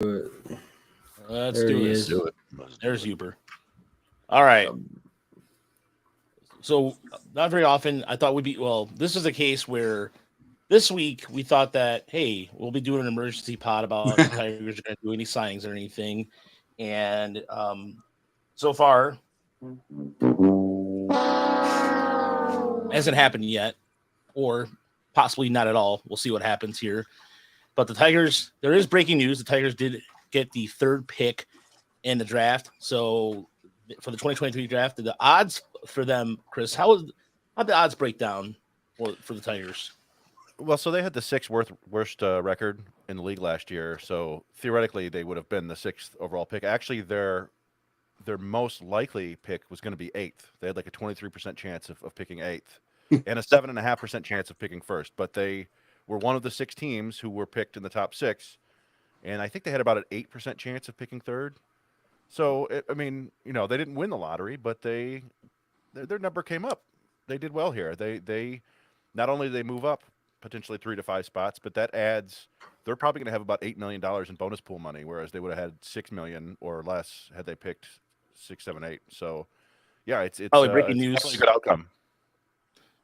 Let's There do he this. is. Do it. There's Uber. All right. So not very often I thought we'd be this is a case where this week we thought that hey, we'll be doing an emergency pod about the Tigers are going to do any signings or anything, and so far hasn't happened yet, or possibly not at all. We'll see what happens here. But the Tigers, there is breaking news. The Tigers did get the third pick in the draft. So for the 2023 draft, the odds for them, Chris, how'd the odds break down for the Tigers? Well, so they had the sixth worst record in the league last year. So theoretically, they would have been the sixth overall pick. Actually, their most likely pick was going to be eighth. They had like a 23% chance of picking eighth and a 7.5% chance of picking first. But they were one of the 6 teams who were picked in the top 6. And I think they had about an 8% chance of picking third. So, I mean, they didn't win the lottery, but their number came up. They did well here. They not only did they move up potentially 3 to 5 spots, but that adds, they're probably going to have about $8 million in bonus pool money, whereas they would have had $6 million or less had they picked 6, 7, 8. So, yeah, it's breaking it's news. definitely a good outcome.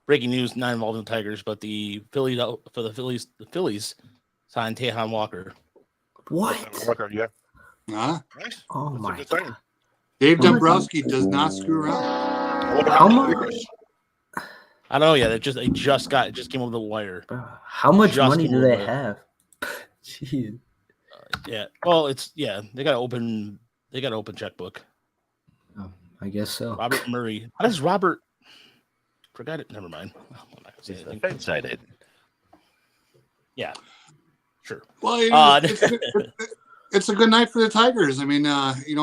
Breaking news, not involving the Tigers, but the Phillies signed Tejan Walker. What? Walker, yeah. Huh? Nice. Oh That's a my good signing. god! Dave How much- Dombrowski does not screw around. How much? I don't know. Yeah, they just came over the wire. How much Just money came do over they the- have? Jeez. Yeah. Well, they got to open checkbook. Oh, I guess so. Robert Murray. How does Robert? Forgot it. Never mind. I'm not gonna say anything. Excited. Yeah. Sure. Well, it's a good night for the Tigers. I mean,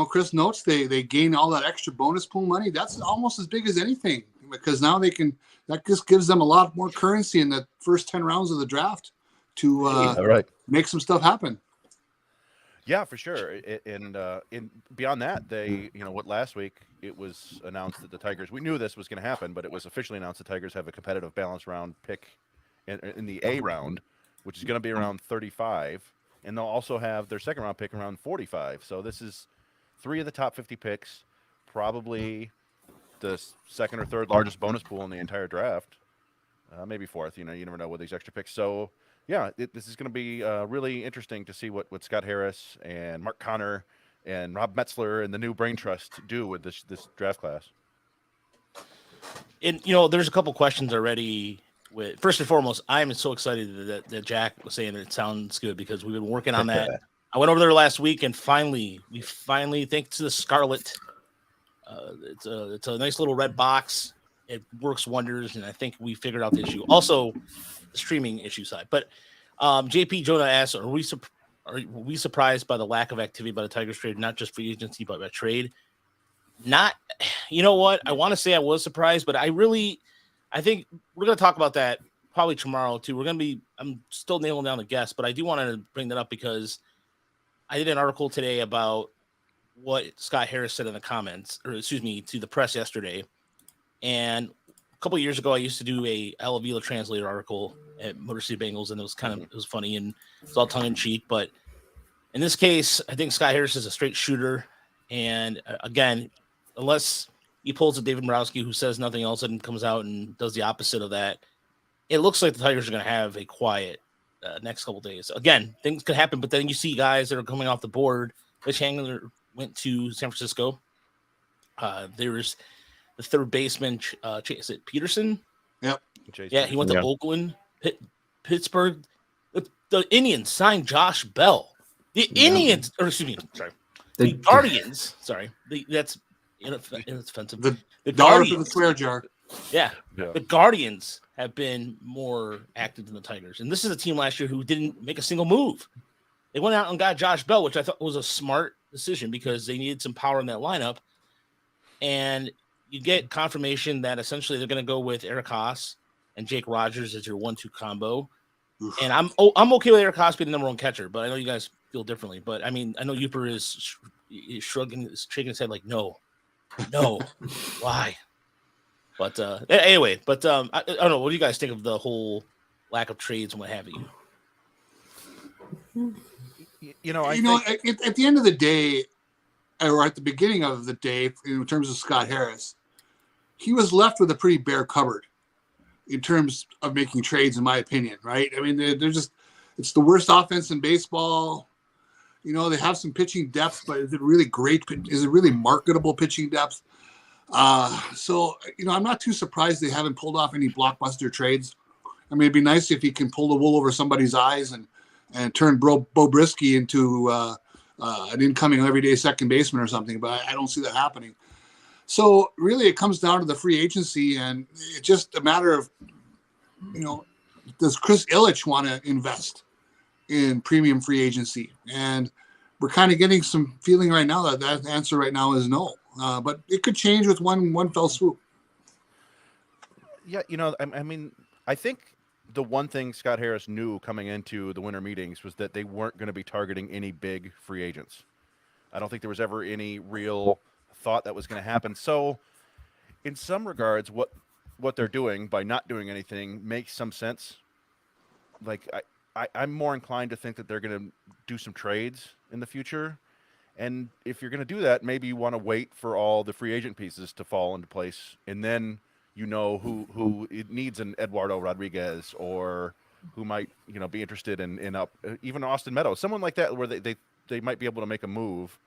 Chris notes they gain all that extra bonus pool money. That's almost as big as anything because now that just gives them a lot more currency in the first 10 rounds of the draft to make some stuff happen. Yeah, for sure. And beyond that, last week it was announced that the Tigers, we knew this was going to happen, but it was officially announced the Tigers have a competitive balance round pick in the A round, which is going to be around 35. And they'll also have their second round pick around 45. So this is 3 of the top 50 picks, probably the second or third largest bonus pool in the entire draft. Maybe fourth, you never know with these extra picks. So yeah, this is going to be really interesting to see what Scott Harris and Mark Connor and Rob Metzler and the new Brain Trust do with this draft class. And there's a couple questions already. First and foremost, I am so excited that Jack was saying that it sounds good because we've been working on that. I went over there last week and finally, thanks to the Scarlet, it's a nice little red box. It works wonders, and I think we figured out the issue. Also, the streaming issue side. But JP Jonah asks, are we surprised by the lack of activity by the Tigers trade, not just free agency, but by trade? Not, you know what? I want to say I was surprised, but I think we're going to talk about that probably tomorrow too. I'm still nailing down the guess, but I do want to bring that up because I did an article today about what Scott Harris said in the comments, to the press yesterday. And a couple of years ago, I used to do a Al Avila translator article at Motor City Bengals, and it was funny and it's all tongue in cheek. But in this case, I think Scott Harris is a straight shooter. And again, unless he pulls a David Dombrowski who says nothing else and comes out and does the opposite of that, it looks like the Tigers are going to have a quiet next couple of days. Again, things could happen, but then you see guys that are coming off the board. Mitch Hagler went to San Francisco. There's the third baseman, is it Peterson? Yep. Yeah, he went to Oakland, Pittsburgh. The Indians signed Josh Bell. The Guardians. Sorry, that's inoffensive. The dollar for the swear jar. Yeah, the Guardians have been more active than the Tigers, and this is a team last year who didn't make a single move. They went out and got Josh Bell, which I thought was a smart decision because they needed some power in that lineup, and you get confirmation that essentially they're going to go with Eric Haas and Jake Rogers as your 1-2 combo. And I'm okay with Eric Haas being the number one catcher, but I know you guys feel differently. But I mean, I know Uper is shaking his head like, no, why? But anyway, I don't know. What do you guys think of the whole lack of trades and what have you? I you know, think at the end of the day, or at the beginning of the day, in terms of Scott Harris, he was left with a pretty bare cupboard in terms of making trades, in my opinion, right? I mean, they're just, it's the worst offense in baseball. You know, they have some pitching depth, but is it really great? Is it really marketable pitching depth? So, you know, I'm not too surprised they haven't pulled off any blockbuster trades. I mean, it'd be nice if he can pull the wool over somebody's eyes and turn Bo Brisky into an incoming everyday second baseman or something, but I don't see that happening. So really it comes down to the free agency, and it's just a matter of, you know, does Chris Ilitch want to invest in premium free agency? And we're kind of getting some feeling right now that answer right now is no. But it could change with one fell swoop. Yeah, you know, I mean, I think the one thing Scott Harris knew coming into the winter meetings was that they weren't going to be targeting any big free agents. I don't think there was ever any real thought that was going to happen. So in some regards, what they're doing by not doing anything makes some sense. Like I'm more inclined to think that they're going to do some trades in the future. And if you're going to do that, maybe you want to wait for all the free agent pieces to fall into place, and then you know who it needs an Eduardo Rodriguez, or who might, you know, be interested in up even Austin Meadows, someone like that, where they might be able to make a move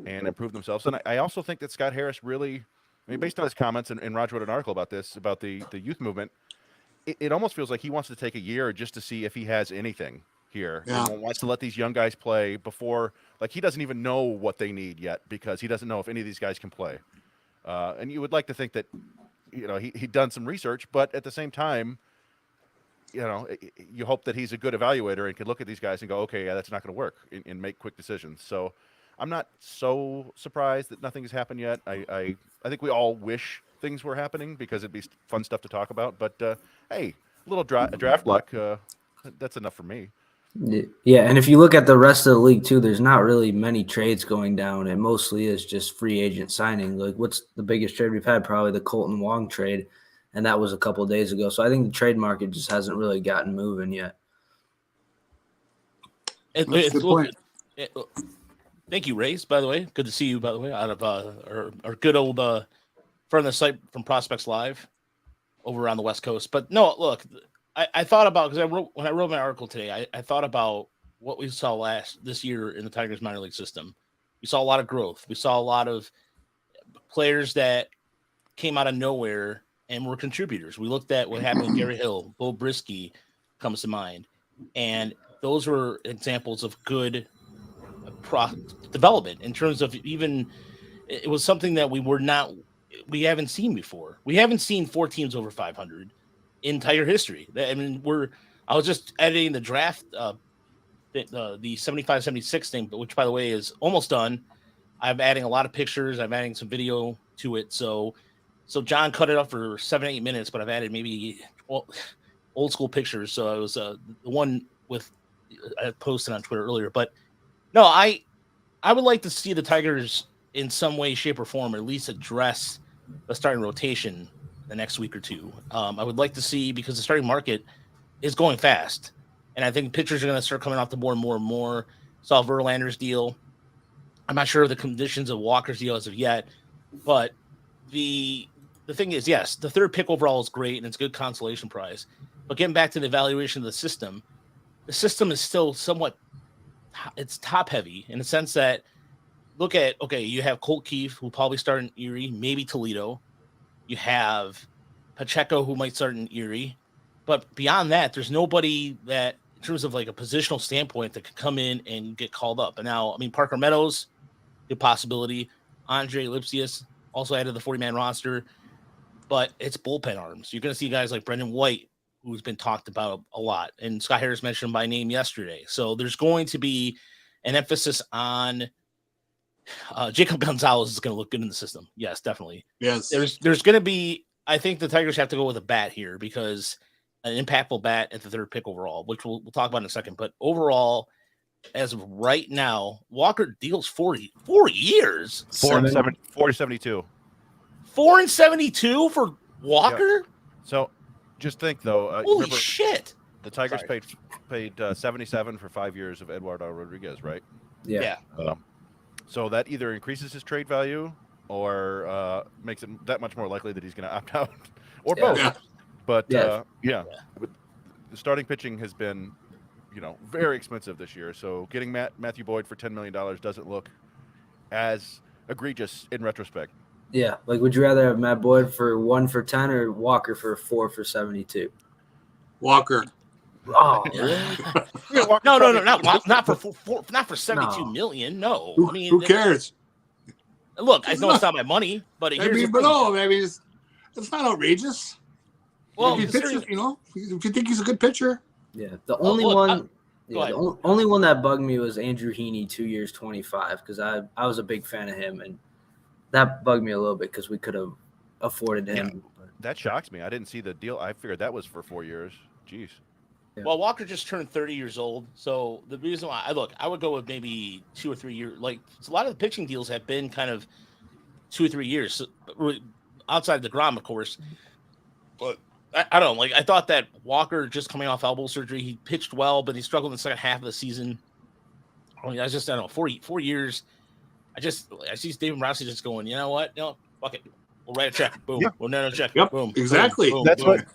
and improve themselves. And I also think that Scott Harris really, I mean, based on his comments, and Roger wrote an article about this, about the youth movement, it almost feels like he wants to take a year just to see if he has anything here. Yeah. And wants to let these young guys play before, like, he doesn't even know what they need yet, because he doesn't know if any of these guys can play. And you would like to think that, you know, he'd done some research, but at the same time, you know, you hope that he's a good evaluator and can look at these guys and go, okay, yeah, that's not going to work, and make quick decisions. So I'm not so surprised that nothing has happened yet. I think we all wish things were happening, because it'd be fun stuff to talk about. But hey, a little draft luck, that's enough for me. Yeah, and if you look at the rest of the league too, there's not really many trades going down. It mostly is just free agent signing. Like, what's the biggest trade we've had? Probably the Colton Wong trade, and that was a couple of days ago. So I think the trade market just hasn't really gotten moving yet. That's a good point. Thank you, Race, by the way. Good to see you, by the way, out of our good old friend of the site from Prospects Live over on the West Coast. But no, look, I thought about, because when I wrote my article today, I thought about what we saw this year in the Tigers minor league system. We saw a lot of growth. We saw a lot of players that came out of nowhere and were contributors. We looked at what happened with Gary Hill, Bo Brisky comes to mind, and those were examples of good development in terms of, even it was something that we haven't seen before. We haven't seen 4 teams over 500 in Tiger history. I mean, I was just editing the draft, the 75-76 thing, which, by the way, is almost done. I'm adding a lot of pictures. I'm adding some video to it. So John cut it up for 7-8 minutes, but I've added maybe old school pictures. So it was the one with I posted on Twitter earlier. But no, I would like to see the Tigers in some way, shape, or form at least address the starting rotation the next week or two. I would like to see, because the starting market is going fast, and I think pitchers are going to start coming off the board more and more. Saw Verlander's deal. I'm not sure of the conditions of Walker's deal as of yet, but the thing is, yes, the 3rd pick overall is great, and it's a good consolation prize. But getting back to the evaluation of the system is still somewhat, it's top heavy in the sense that, look at, okay, you have Colt Keefe, who will probably start in Erie, maybe Toledo. You have Pacheco, who might start in Erie. But beyond that, there's nobody that, in terms of like a positional standpoint, that could come in and get called up. And now, I mean, Parker Meadows, good possibility. Andre Lipsius also added to the 40-man roster. But it's bullpen arms. You're going to see guys like Brendan White, who's been talked about a lot. And Scott Harris mentioned him by name yesterday. So there's going to be an emphasis on Jacob Gonzalez is going to look good in the system. Yes, definitely. Yes. There's going to be, I think the Tigers have to go with a bat here, because an impactful bat at the 3rd pick overall, which we'll talk about in a second. But overall, as of right now, Walker deals 4 years. 4-72. 4-72 for Walker? Yeah. So just think, though. Holy shit. The Tigers Sorry. paid 77 for 5 years of Eduardo Rodriguez, right? Yeah. So that either increases his trade value or makes it that much more likely that he's going to opt out, or Yeah. both. Yeah. But Yeah. But the starting pitching has been, very expensive this year. So getting Matthew Boyd for $10 million doesn't look as egregious in retrospect. Yeah. Like, would you rather have Matt Boyd for 1 for 10 or Walker for 4 for 72? Walker. Oh, No, not for 72 No. million. No, Who, I mean, who cares? look, I know it's not my money, but I here's mean, the but thing. no, I mean, it's not outrageous. Well, if you considering- pitcher, if you think he's a good pitcher, yeah. The only look, one. go Yeah, ahead. the only one that bugged me was Andrew Heaney, 2 years, 25, because I was a big fan of him, and that bugged me a little bit because we could have afforded him. That shocks me. I didn't see the deal. I figured that was for 4 years. Jeez. Well, Walker just turned 30 years old, so the reason why I would go with maybe 2 or 3 years. Like, a lot of the pitching deals have been kind of 2 or 3 years, outside the DeGrom, of course. But I don't know. Like, I thought that Walker, just coming off elbow surgery, he pitched well, but he struggled in the second half of the season. I mean, I don't know, 4 years. I see David Rousey just going, you know what? No, fuck it. We'll write a check. Boom. Yeah. We'll net a check. Yep, Boom. exactly. Boom, That's boom. what.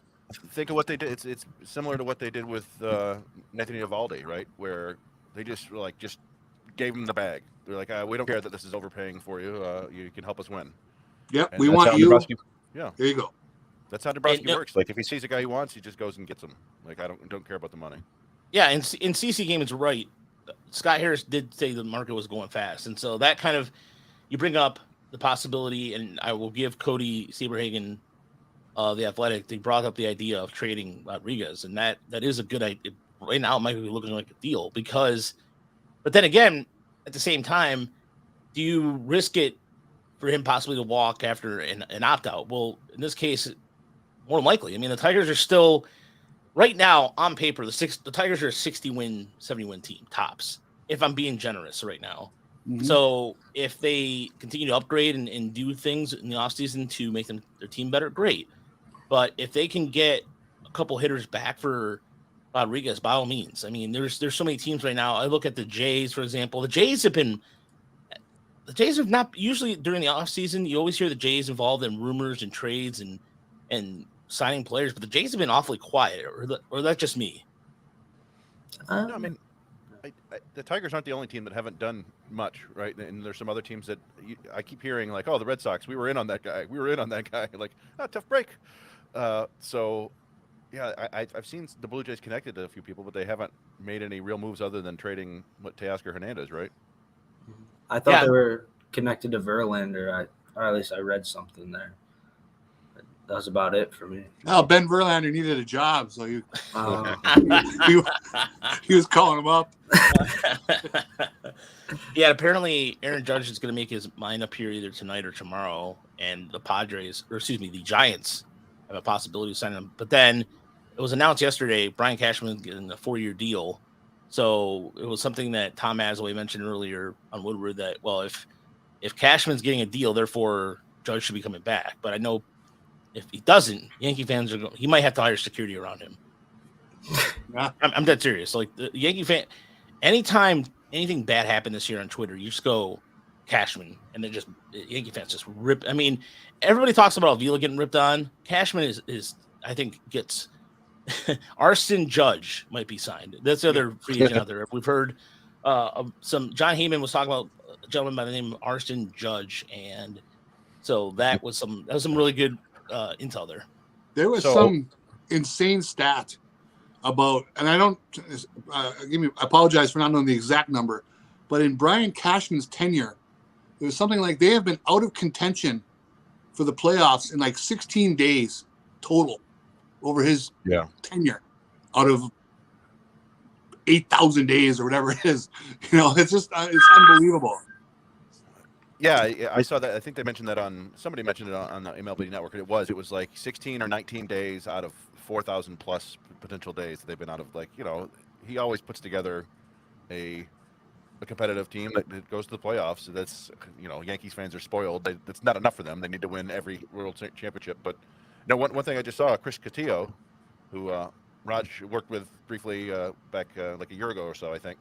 Think of what they did. It's similar to what they did with Anthony Eovaldi, right? Where they just gave him the bag. They're like, we don't care that this is overpaying for you. You can help us win. Yep, And we that's want how you. Dombrowski- Yeah, There you go. that's how Dombrowski And- works. Like, if he sees a guy he wants, he just goes and gets him. Like, I don't care about the money. Yeah, and in CC game, it's right. Scott Harris did say the market was going fast, and so that kind of, you bring up the possibility, and I will give Cody Saberhagen, the Athletic, they brought up the idea of trading Rodriguez, and that is a good idea. Right now, it might be looking like a deal but then again, at the same time, do you risk it for him possibly to walk after an opt out? Well, in this case, more than likely. I mean, the Tigers are still right now on paper. The Tigers are a 60-win, 70-win team tops. If I'm being generous right now. Mhm. So if they continue to upgrade and do things in the offseason to make their team better, great. But if they can get a couple hitters back for Rodriguez, by all means. I mean, there's so many teams right now. I look at the Jays, for example. The Jays have not usually during the offseason, you always hear the Jays involved in rumors and trades and signing players, but the Jays have been awfully quiet, or that's just me. No, I mean, the Tigers aren't the only team that haven't done much, right? And there's some other teams that I keep hearing, like, oh, the Red Sox, we were in on that guy. Like, tough break. So, yeah, I've seen the Blue Jays connected to a few people, but they haven't made any real moves other than trading Teoscar Hernandez, right? I thought Yeah. they were connected to Verlander, or at least I read something there. But that was about it for me. Now Ben Verlander needed a job, so he Uh, he was calling him up. Yeah, apparently Aaron Judge is going to make his mind up here either tonight or tomorrow, and the Giants have a possibility of signing him. But then it was announced yesterday Brian Cashman getting a 4-year deal. So it was something that Tom Asloway mentioned earlier on Woodward that, well, if Cashman's getting a deal, therefore Judge should be coming back. But I know if he doesn't, Yankee fans he might have to hire security around him. Yeah. I'm dead serious. Like the Yankee fan, anytime anything bad happened this year on Twitter, you just go Cashman, and then just Yankee fans just rip. I mean, everybody talks about Avila getting ripped on. Cashman is I think gets Arston Judge might be signed. That's the other free agent out there. We've heard some John Heyman was talking about a gentleman by the name of Arston Judge, and so that was some really good intel there. There was So- some insane stat about, and I don't I apologize for not knowing the exact number, but in Brian Cashman's tenure, it was something like they have been out of contention for the playoffs in like 16 days total over his tenure, out of 8,000 days or whatever it is. It's just it's unbelievable. Yeah, I saw that. I think they mentioned that somebody mentioned it on the MLB Network. It was like 16 or 19 days out of 4,000 plus potential days that they've been out of. Like, he always puts together a competitive team that goes to the playoffs. So that's, Yankees fans are spoiled. That's not enough for them. They need to win every World Championship. But one thing I just saw, Chris Castillo, who Raj worked with briefly back like a year ago or so, I think.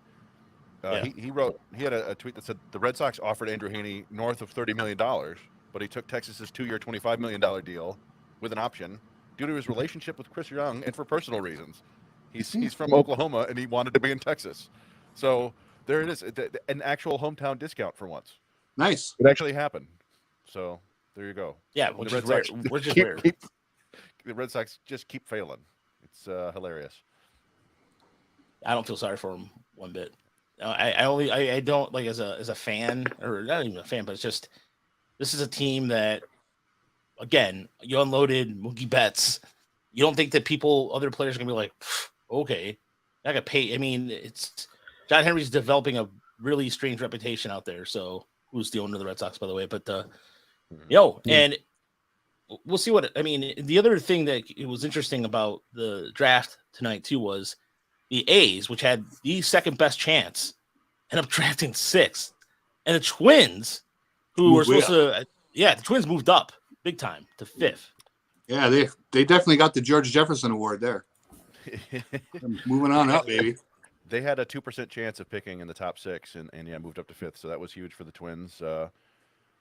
Yeah. He had a tweet that said the Red Sox offered Andrew Heaney north of $30 million, but he took Texas's 2-year, $25 million deal with an option due to his relationship with Chris Young and for personal reasons. He's from Oklahoma and he wanted to be in Texas. So there it is, an actual hometown discount for once. Nice. It actually happened. So there you go. Yeah, which is rare. Which is rare. The Red Sox just keep failing. It's hilarious. I don't feel sorry for him one bit. I don't like as a fan, or not even a fan, but it's just this is a team that, again, you unloaded Mookie Betts. You don't think that other players are gonna be like, okay, I got pay. I mean, it's John Henry's developing a really strange reputation out there. So who's the owner of the Red Sox, by the way? But and we'll see what I mean. The other thing that it was interesting about the draft tonight too was the A's, which had the second best chance, end up drafting 6th, and the Twins, who were supposed to, the Twins moved up big time to 5th. Yeah, they definitely got the George Jefferson Award there. Moving on up, baby. They had a 2% chance of picking in the top 6, and moved up to 5th. So that was huge for the Twins. I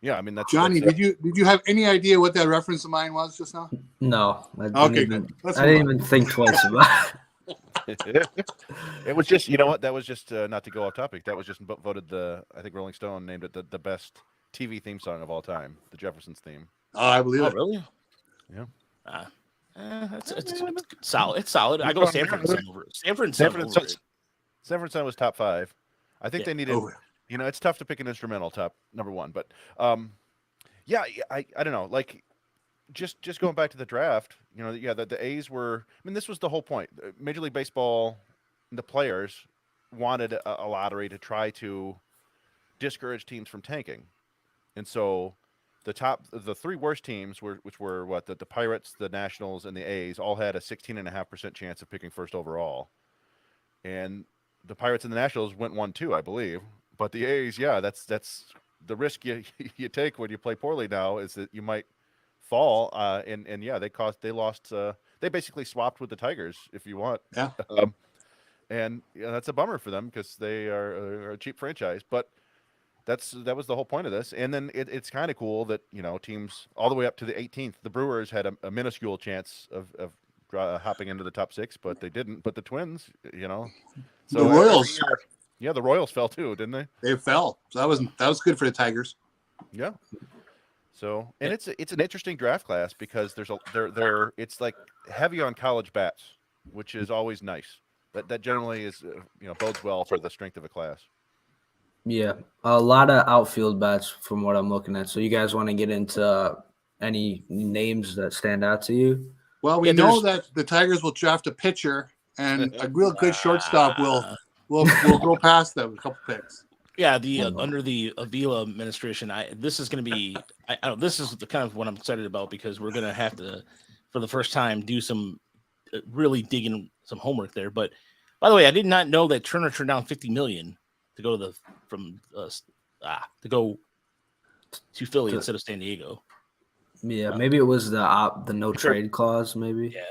mean, that's Johnny. that's, did you have any idea what that reference of mine was just now? No. I Good. I didn't even think twice about it. It was just, you know what? That was just not to go off topic. That was just voted I think Rolling Stone named it the best TV theme song of all time, the Jeffersons theme. Oh, I believe it. Really? Yeah. It's solid. It's solid. I go Sanford and Son over it. Sanford and Son was top 5. I think they needed. Oh. It's tough to pick an instrumental top number 1, but I don't know. Like, just going back to the draft, the A's were. I mean, this was the whole point. Major League Baseball, the players wanted a lottery to try to discourage teams from tanking, and so the 3 worst teams which were the Pirates, the Nationals, and the A's all had a 16.5% chance of picking first overall, and the Pirates and the Nationals went 1-2, I believe. But the A's, that's the risk you take when you play poorly now is that you might fall. They lost. They basically swapped with the Tigers, if you want. Yeah. And that's a bummer for them because they are a cheap franchise. But that was the whole point of this. And then it's kind of cool that teams all the way up to the 18th. The Brewers had a minuscule chance of hopping into the top 6, but they didn't. But the Twins, So the Royals. The Royals fell too, didn't they? They fell. So that was good for the Tigers. Yeah. So, and it's an interesting draft class because it's like heavy on college bats, which is always nice. That generally is bodes well for the strength of a class. Yeah, a lot of outfield bats from what I'm looking at. So you guys want to get into any names that stand out to you? Well, we know that the Tigers will draft a pitcher, and a real good shortstop will go past them a couple picks. Yeah, under the Avila administration, this is going to be. This is the kind of what I'm excited about because we're going to have to, for the first time, do some really some homework there. But by the way, I did not know that Turner turned down $50 million to go to to Philly instead of San Diego. Yeah, maybe it was the no trade clause, maybe. Yeah,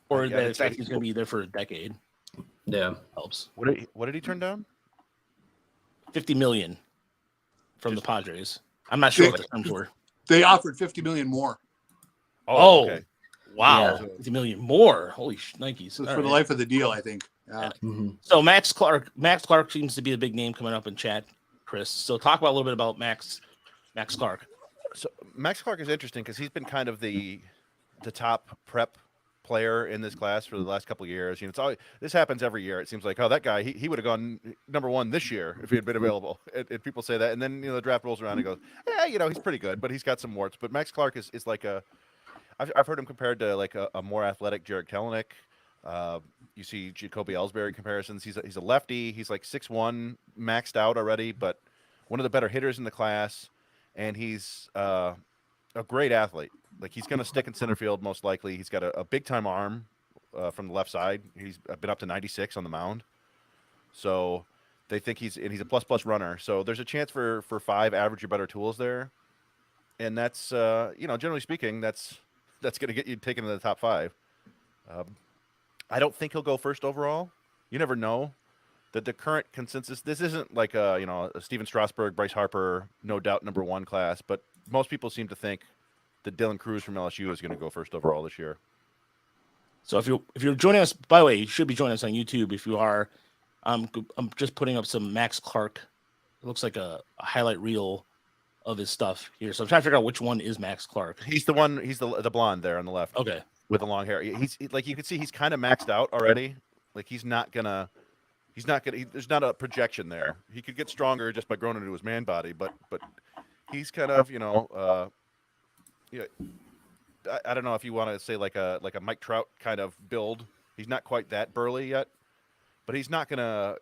or the fact he's going to be there for a decade. Yeah, helps. What did he turn down? $50 million from the Padres. I'm not sure what the terms were. They offered $50 million more. Oh, okay. Wow, Yeah. $50 million more. Holy Nikes! So for the life of the deal, I think. Yeah. Mm-hmm. So Max Clark seems to be the big name coming up in chat, Chris. So talk about a little bit about Max Clark. So Max Clark is interesting because he's been kind of the top prep player in this class for the last couple of years. This happens every year. It seems like, that guy, he would have gone number 1 this year if he had been available. And people say that, and then the draft rolls around and goes, he's pretty good, but he's got some warts. But Max Clark is like I've heard him compared to like a more athletic Jarred Kelenic. You see Jacoby Ellsbury comparisons. He's a lefty. He's like 6'1", maxed out already, but one of the better hitters in the class. And he's a great athlete. Like he's going to stick in center field most likely. He's got a big time arm from the left side. He's been up to 96 on the mound. So they think he's a plus runner. So there's a chance for 5 average or better tools there. And that's generally speaking, that's going to get you taken to the top 5. I don't think he'll go first overall. You never know. The current consensus, this isn't like a Steven Strasburg, Bryce Harper, no doubt number one class, but most people seem to think that Dylan Cruz from LSU is going to go first overall this year. So if you're joining us, by the way, you should be joining us on YouTube. If you are, I'm just putting up some Max Clark. It looks like a highlight reel of his stuff here. So I'm trying to figure out which one is Max Clark. He's the one. He's the blonde there on the left. Okay. With the long hair. He's like, you can see he's kind of maxed out already. Like there's not a projection there. He could get stronger just by growing into his man body, but he's kind of, I don't know if you want to say like a Mike Trout kind of build. He's not quite that burly yet, but he's not gonna,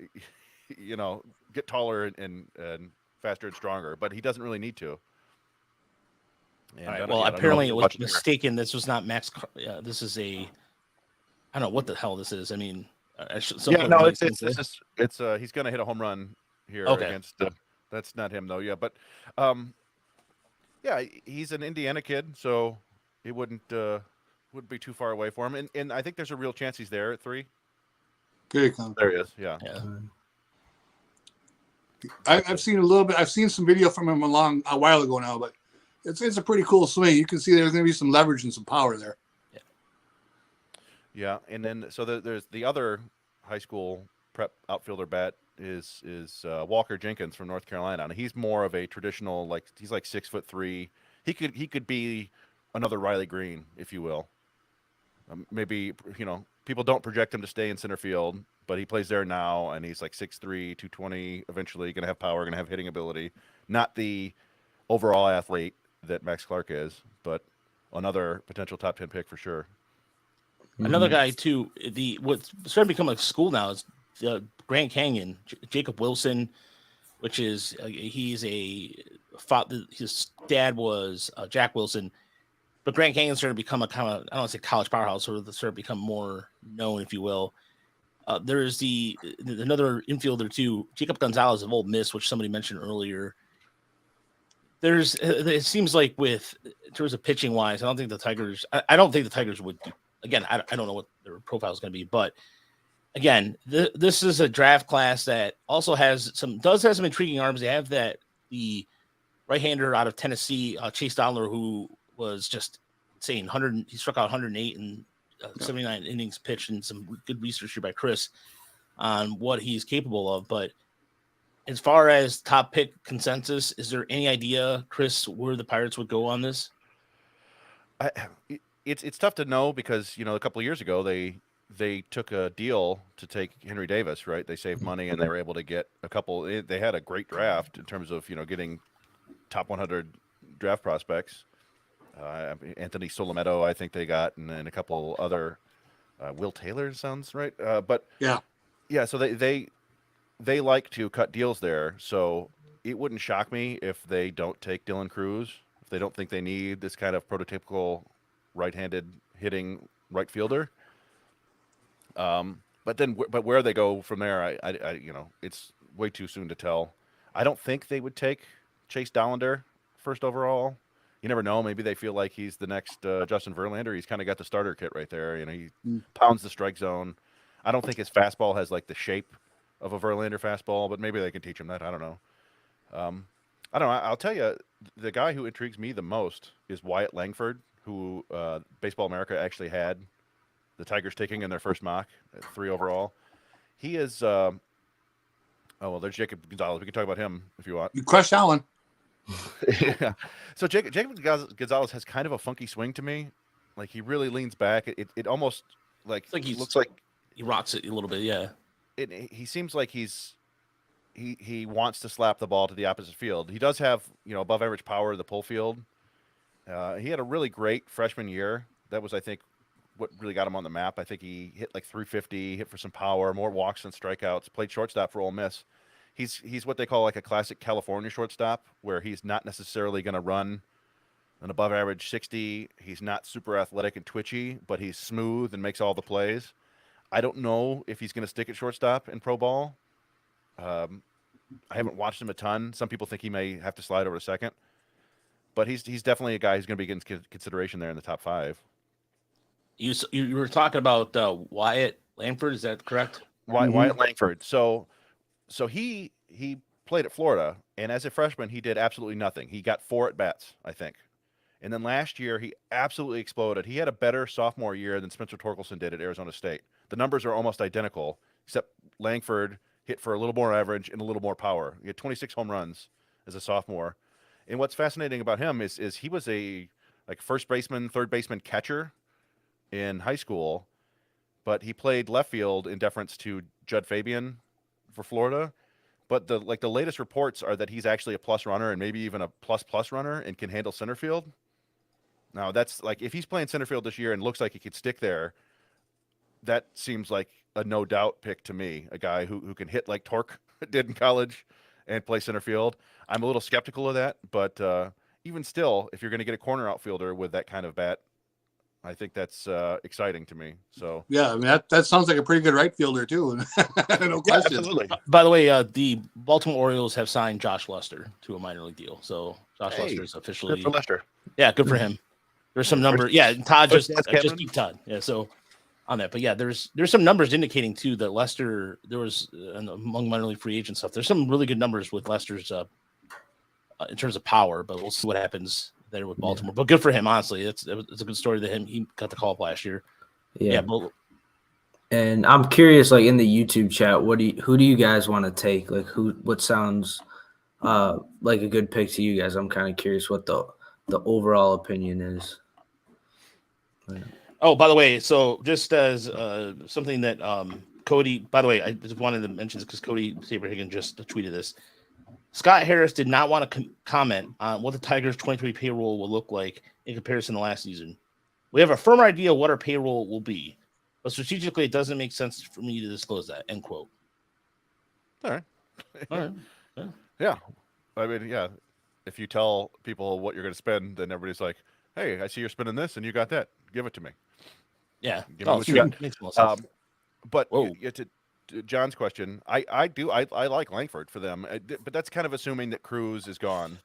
get taller and faster and stronger. But he doesn't really need to. And all right. Well, apparently it was mistaken. This was not Max. This is I don't know what the hell this is. I mean, he's gonna hit a home run here against. That's not him though. Yeah, but he's an Indiana kid, so it wouldn't be too far away for him. And I think there's a real chance he's there at 3. Here he comes. There he is. Yeah. I've seen a little bit. I've seen some video from him a while ago now, but it's a pretty cool swing. You can see there's going to be some leverage and some power there. Yeah, and then so there's the other high school prep outfielder bat is Walker Jenkins from North Carolina, and he's more of a traditional, like he's like 6'3". He could be another Riley Green, if you will. Maybe people don't project him to stay in center field, but he plays there now, and he's like 6'3", 220. Eventually, going to have power, going to have hitting ability. Not the overall athlete that Max Clark is, but another potential top 10 pick for sure. Another guy too. What's starting to become a school now is Grand Canyon. Jacob Wilson, which is his dad was Jack Wilson, but Grand Canyon's starting to become a kind of, I don't want to say college powerhouse, sort of become more known, if you will. There's another infielder too, Jacob Gonzalez of Ole Miss, which somebody mentioned earlier. It seems like in terms of pitching wise, I don't think the Tigers would. Again, I don't know what their profile is going to be, but again, this is a draft class that also has some intriguing arms. They have the right-hander out of Tennessee, Chase Dollar, who was just insane. He struck out 108 in 79 innings pitched, and some good research here by Chris on what he's capable of. But as far as top pick consensus, is there any idea, Chris, where the Pirates would go on this? It's tough to know because a couple of years ago they took a deal to take Henry Davis, right? They saved money and they were able to get a couple. They had a great draft in terms of getting top 100 draft prospects. Anthony Solometo, I think they got, and then a couple other. Will Taylor sounds right, but yeah. So they like to cut deals there. So it wouldn't shock me if they don't take Dylan Cruz, if they don't think they need this kind of prototypical right-handed hitting right fielder. But where they go from there, I it's way too soon to tell. I don't think they would take Chase Dollander first overall. You never know. Maybe they feel like he's the next Justin Verlander. He's kind of got the starter kit right there. He pounds the strike zone. I don't think his fastball has like the shape of a Verlander fastball, but maybe they can teach him that. I don't know. I don't know. I'll tell you, the guy who intrigues me the most is Wyatt Langford, who Baseball America actually had the Tigers taking in their first mock at 3 overall. He is. There's Jacob Gonzalez. We can talk about him if you want. You crushed Allen. Yeah. So Jacob Gonzalez has kind of a funky swing to me. Like he really leans back. It almost like looks like he rocks it a little bit. Yeah. He seems like he wants to slap the ball to the opposite field. He does have above average power in the pull field. He had a really great freshman year. That was, I think, what really got him on the map. I think he hit like 350, hit for some power, more walks than strikeouts, played shortstop for Ole Miss. He's what they call like a classic California shortstop, where he's not necessarily going to run an above average 60. He's not super athletic and twitchy, but he's smooth and makes all the plays. I don't know if he's going to stick at shortstop in pro ball. I haven't watched him a ton. Some people think he may have to slide over to second, but he's definitely a guy who's going to be getting consideration there in the top 5. You were talking about Wyatt Langford. Is that correct? Wyatt Langford. So he played at Florida, and as a freshman, he did absolutely nothing. He got 4 at bats, I think. And then last year, he absolutely exploded. He had a better sophomore year than Spencer Torkelson did at Arizona State. The numbers are almost identical, except Langford hit for a little more average and a little more power. He had 26 home runs as a sophomore. And what's fascinating about him is he was a first baseman, third baseman, catcher in high school, but he played left field in deference to Judd Fabian for Florida. But the latest reports are that he's actually a plus runner and maybe even a plus runner and can handle center field. Now that's if he's playing center field this year and looks like he could stick there, that seems like a no doubt pick to me. A guy who can hit like Torque did in college and play center field. I'm a little skeptical of that, but even still, if you're going to get a corner outfielder with that kind of bat, I think that's exciting to me. So Yeah, I mean that sounds like a pretty good right fielder too. No yeah, question. absolutely. By the way, the Baltimore Orioles have signed Josh Lester to a minor league deal. So Josh Lester is officially Good for Lester. Yeah, good for him. There's some numbers. Yeah, Todd first just dance, Kevin? just beat Todd. Yeah, so on that, but yeah, there's some numbers indicating too that Lester there was among minor league free agent stuff. There's some really good numbers with Lester's in terms of power, but we'll see what happens there with Baltimore. But good for him, honestly. It's a good story that he got the call up last year. Yeah, but and I'm curious, like in the YouTube chat, who do you guys want to take? Like what sounds like a good pick to you guys? I'm kind of curious what the overall opinion is. Oh, by the way, so just as something that Cody, by the way, I just wanted to mention this because Cody Saberhagen just tweeted this. Scott Harris did not want to comment on what the Tigers' 2023 payroll will look like in comparison to last season. We have a firm idea of what our payroll will be, but strategically, it doesn't make sense for me to disclose that. End quote. All right. All right. Yeah. I mean, yeah. If you tell people what you're going to spend, then everybody's like, hey, I see you're spending this and you got that. Give it to me. Yeah. Give me what you got. Makes more sense. But Whoa. to John's question, I like Langford for them, but that's kind of assuming that Cruz is gone.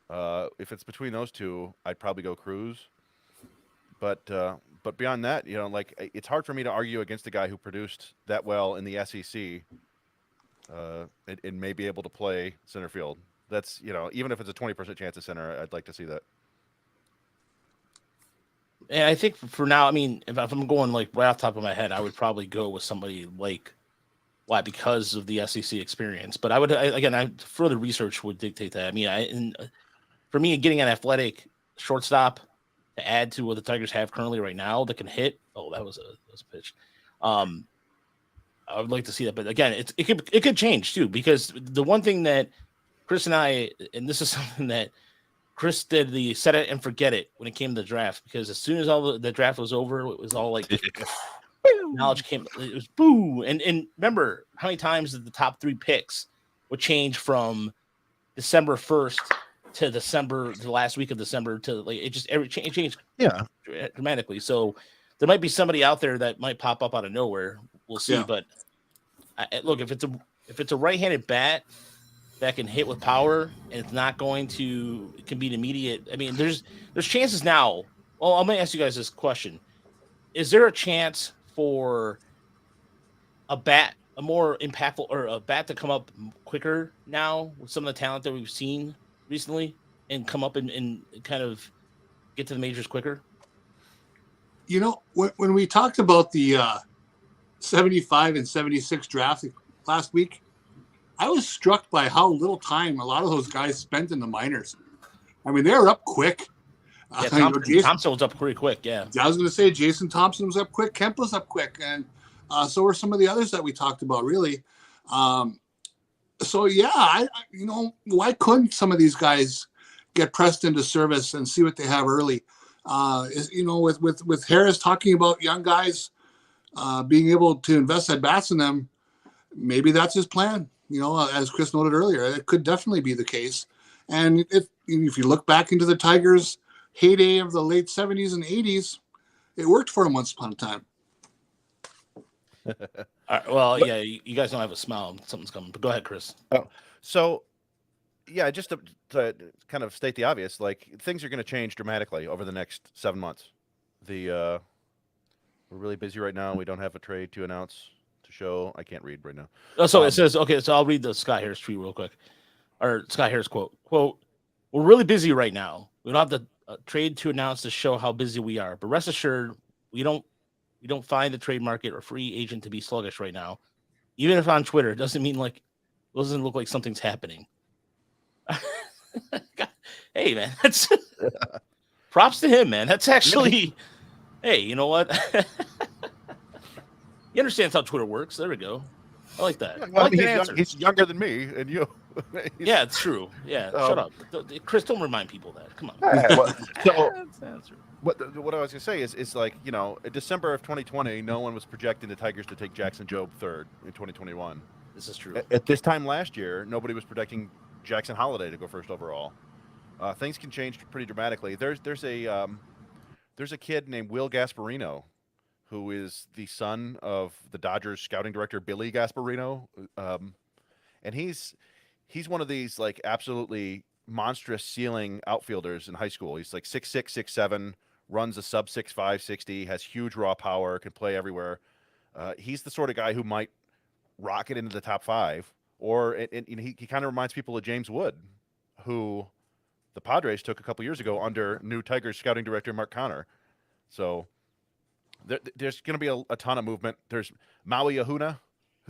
If it's between those two, I'd probably go Cruz. But beyond that, it's hard for me to argue against a guy who produced that well in the SEC and may be able to play center field. That's even if it's a 20% chance of center, I'd like to see that. And I think for now, I mean, if I'm going like right off the top of my head, I would probably go with somebody like why because of the SEC experience. But further research would dictate that. I mean, for me, getting an athletic shortstop to add to what the Tigers have currently right now that can hit. Oh, that was a pitch. I would like to see that, but again, it could change too because the one thing that Chris and I, and this is something that Chris did the set it and forget it when it came to the draft, because as soon as all the draft was over, it was all like knowledge came. It was boo. And remember how many times the top 3 picks would change from December 1st to the last week of December to it changed dramatically. So there might be somebody out there that might pop up out of nowhere. We'll see. Yeah. But look, if it's a right-handed bat that can hit with power and it's not going to compete immediate. I mean, there's chances now. Well, I'm going to ask you guys this question. Is there a chance for a more impactful or a bat to come up quicker now with some of the talent that we've seen recently and come up and kind of get to the majors quicker? When we talked about the 75 and 76 draft last week, I was struck by how little time a lot of those guys spent in the minors. I mean, they were up quick. Yeah, Thompson was up pretty quick, yeah. I was going to say Jason Thompson was up quick. Kemp was up quick. And so were some of the others that we talked about, really. So, yeah, why couldn't some of these guys get pressed into service and see what they have early? With Harris talking about young guys being able to invest at bats in them, maybe that's his plan. As Chris noted earlier, it could definitely be the case. And if you look back into the Tigers' heyday of the late 70s and 80s, it worked for them once upon a time. Yeah, you guys don't have a smile. Something's coming. But go ahead, Chris. Oh, so yeah, just to kind of state the obvious, things are going to change dramatically over the next 7 months. The We're really busy right now. We don't have a trade to announce to show. I can't read right now. Oh, so it says, okay, so I'll read the Scott Harris tweet real quick. Or Scott Harris quote, we're really busy right now. We don't have the trade to announce to show how busy we are, but rest assured, we don't find the trade market or free agent to be sluggish right now. Even if on Twitter, it doesn't look like something's happening. Hey man, that's props to him, man. That's actually, hey, you know what? He understands how Twitter works. There we go. I like that. Well, I like that answer. he's younger than me, and you. Yeah, it's true. Yeah, shut up, Chris. Don't remind people that. Come on. So, what I was gonna say is like, you know, in December of 2020, no one was projecting the Tigers to take Jackson Jobe third in 2021. This is true. At this time last year, nobody was projecting Jackson Holliday to go first overall. Things can change pretty dramatically. There's a kid named Will Gasparino, who is the son of the Dodgers scouting director Billy Gasparino, and he's one of these like absolutely monstrous ceiling outfielders in high school. He's like 6'6", 6'7", runs a sub 6'5", 60, has huge raw power, can play everywhere. He's the sort of guy who might rocket into the top 5, or he kind of reminds people of James Wood, who the Padres took a couple years ago under new Tigers scouting director Mark Connor. So there's going to be a ton of movement. There's Maui Ahuna,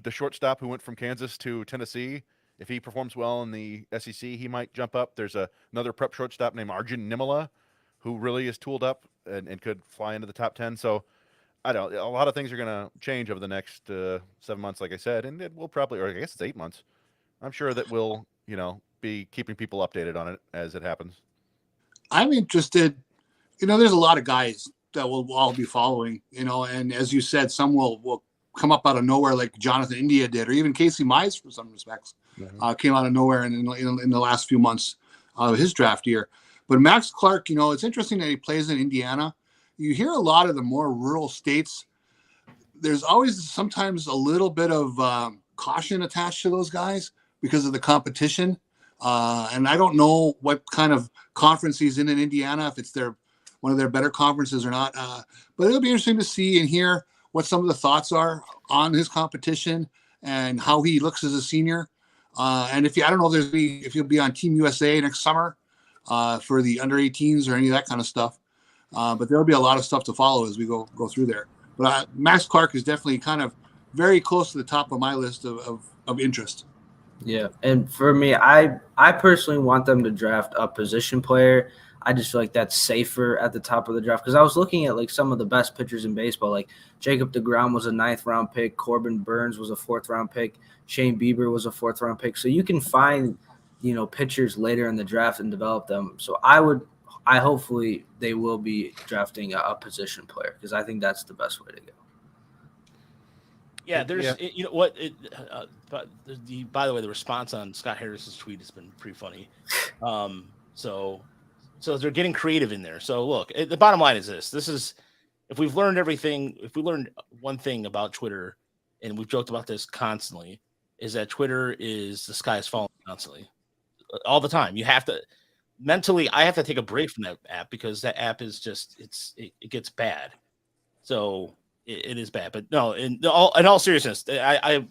the shortstop who went from Kansas to Tennessee. If he performs well in the SEC, he might jump up. There's another prep shortstop named Arjun Nimala, who really is tooled up and could fly into the top 10. So I don't know. A lot of things are going to change over the next 7 months, like I said, and it will probably, or I guess it's 8 months. I'm sure that we'll, be keeping people updated on it as it happens. I'm interested. There's a lot of guys that we'll all be following, and as you said, some will come up out of nowhere like Jonathan India did, or even Casey Mize for some respects, came out of nowhere in the last few months of his draft year. But Max Clark, it's interesting that he plays in Indiana. You hear a lot of the more rural states. There's always sometimes a little bit of caution attached to those guys because of the competition. And I don't know what kind of conference he's in Indiana, if it's one of their better conferences or not. But it'll be interesting to see and hear what some of the thoughts are on his competition and how he looks as a senior. And I don't know if he'll be on Team USA next summer for the under 18s or any of that kind of stuff. But there'll be a lot of stuff to follow as we go through there. But Max Clark is definitely kind of very close to the top of my list of interest. Yeah, and for me, I personally want them to draft a position player. I just feel like that's safer at the top of the draft because I was looking at like some of the best pitchers in baseball. Like Jacob deGrom was a 9th round pick, Corbin Burns was a 4th round pick, Shane Bieber was a 4th round pick. So you can find pitchers later in the draft and develop them. So I hopefully they will be drafting a position player because I think that's the best way to go. Yeah, there's by the way, the response on Scott Harris's tweet has been pretty funny. So they're getting creative in there. So look, the bottom line is this is, if we learned one thing about Twitter, and we've joked about this constantly, is that Twitter is the sky is falling constantly, all the time. You have to mentally, I have to take a break from that app because that app is just, it gets bad. So it is bad, but no, in all seriousness, I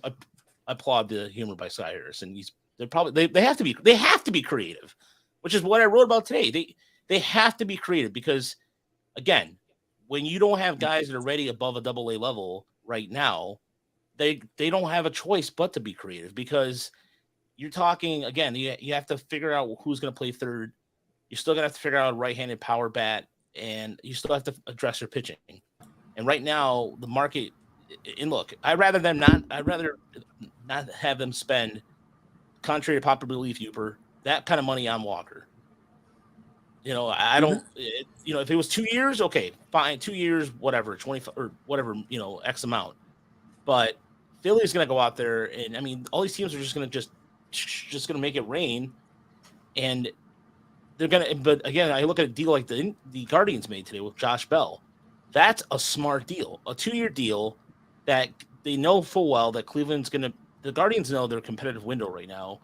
applaud the humor by Scott Harris, and they have to be creative, which is what I wrote about today. They have to be creative because, again, when you don't have guys that are ready above a AA level right now, they don't have a choice but to be creative because you're talking, again, you have to figure out who's going to play third. You're still going to have to figure out a right-handed power bat, and you still have to address your pitching. And right now, the market, and look, I'd rather not have them spend, contrary to popular belief, Uper, that kind of money on Walker. I don't, if it was 2 years, okay, fine, 2 years, whatever, 25 or whatever, X amount. But Philly's going to go out there, and I mean, all these teams are just going to make it rain, and they're going to. But again, I look at a deal like the Guardians made today with Josh Bell. That's a smart deal, a 2-year deal that they know full well that the Guardians know their competitive window right now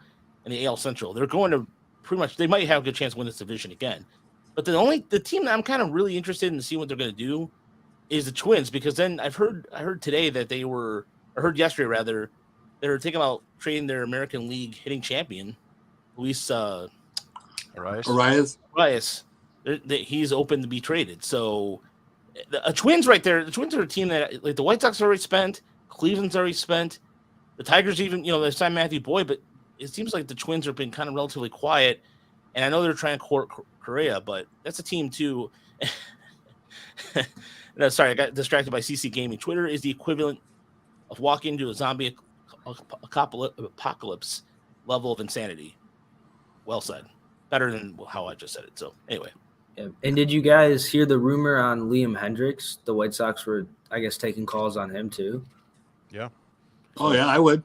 in the AL Central. They're going to pretty much, they might have a good chance to win this division again. But the team that I'm kind of really interested in to see what they're going to do is the Twins, because then I heard today that I heard yesterday rather, they were thinking about trading their American League hitting champion, Luis Arias. Arias. He's open to be traded. So the Twins right there, the Twins are a team that like the White Sox already spent, Cleveland's already spent, the Tigers even, they signed Matthew Boyd, but it seems like the Twins have been kind of relatively quiet. And I know they're trying to court Correa, but that's a team too. No, sorry, I got distracted by CC Gaming. Twitter is the equivalent of walking into a zombie apocalypse level of insanity. Well said. Better than how I just said it. So anyway. Yeah. And did you guys hear the rumor on Liam Hendricks? The White Sox were, I guess, taking calls on him too. Yeah. Oh yeah, I would.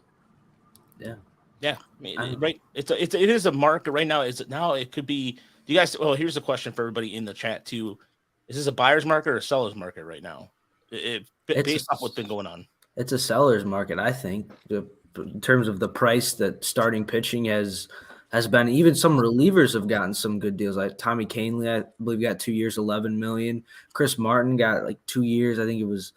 Yeah. Yeah. I mean, right. It is a market right now. It could be. Do you guys? Well, here's a question for everybody in the chat too. Is this a buyer's market or a seller's market right now? Based off what's been going on. It's a seller's market, I think, in terms of the price that starting pitching has been. Even some relievers have gotten some good deals. Like Tommy Kahnle, I believe, got 2 years, $11 million. Chris Martin got like 2 years. I think it was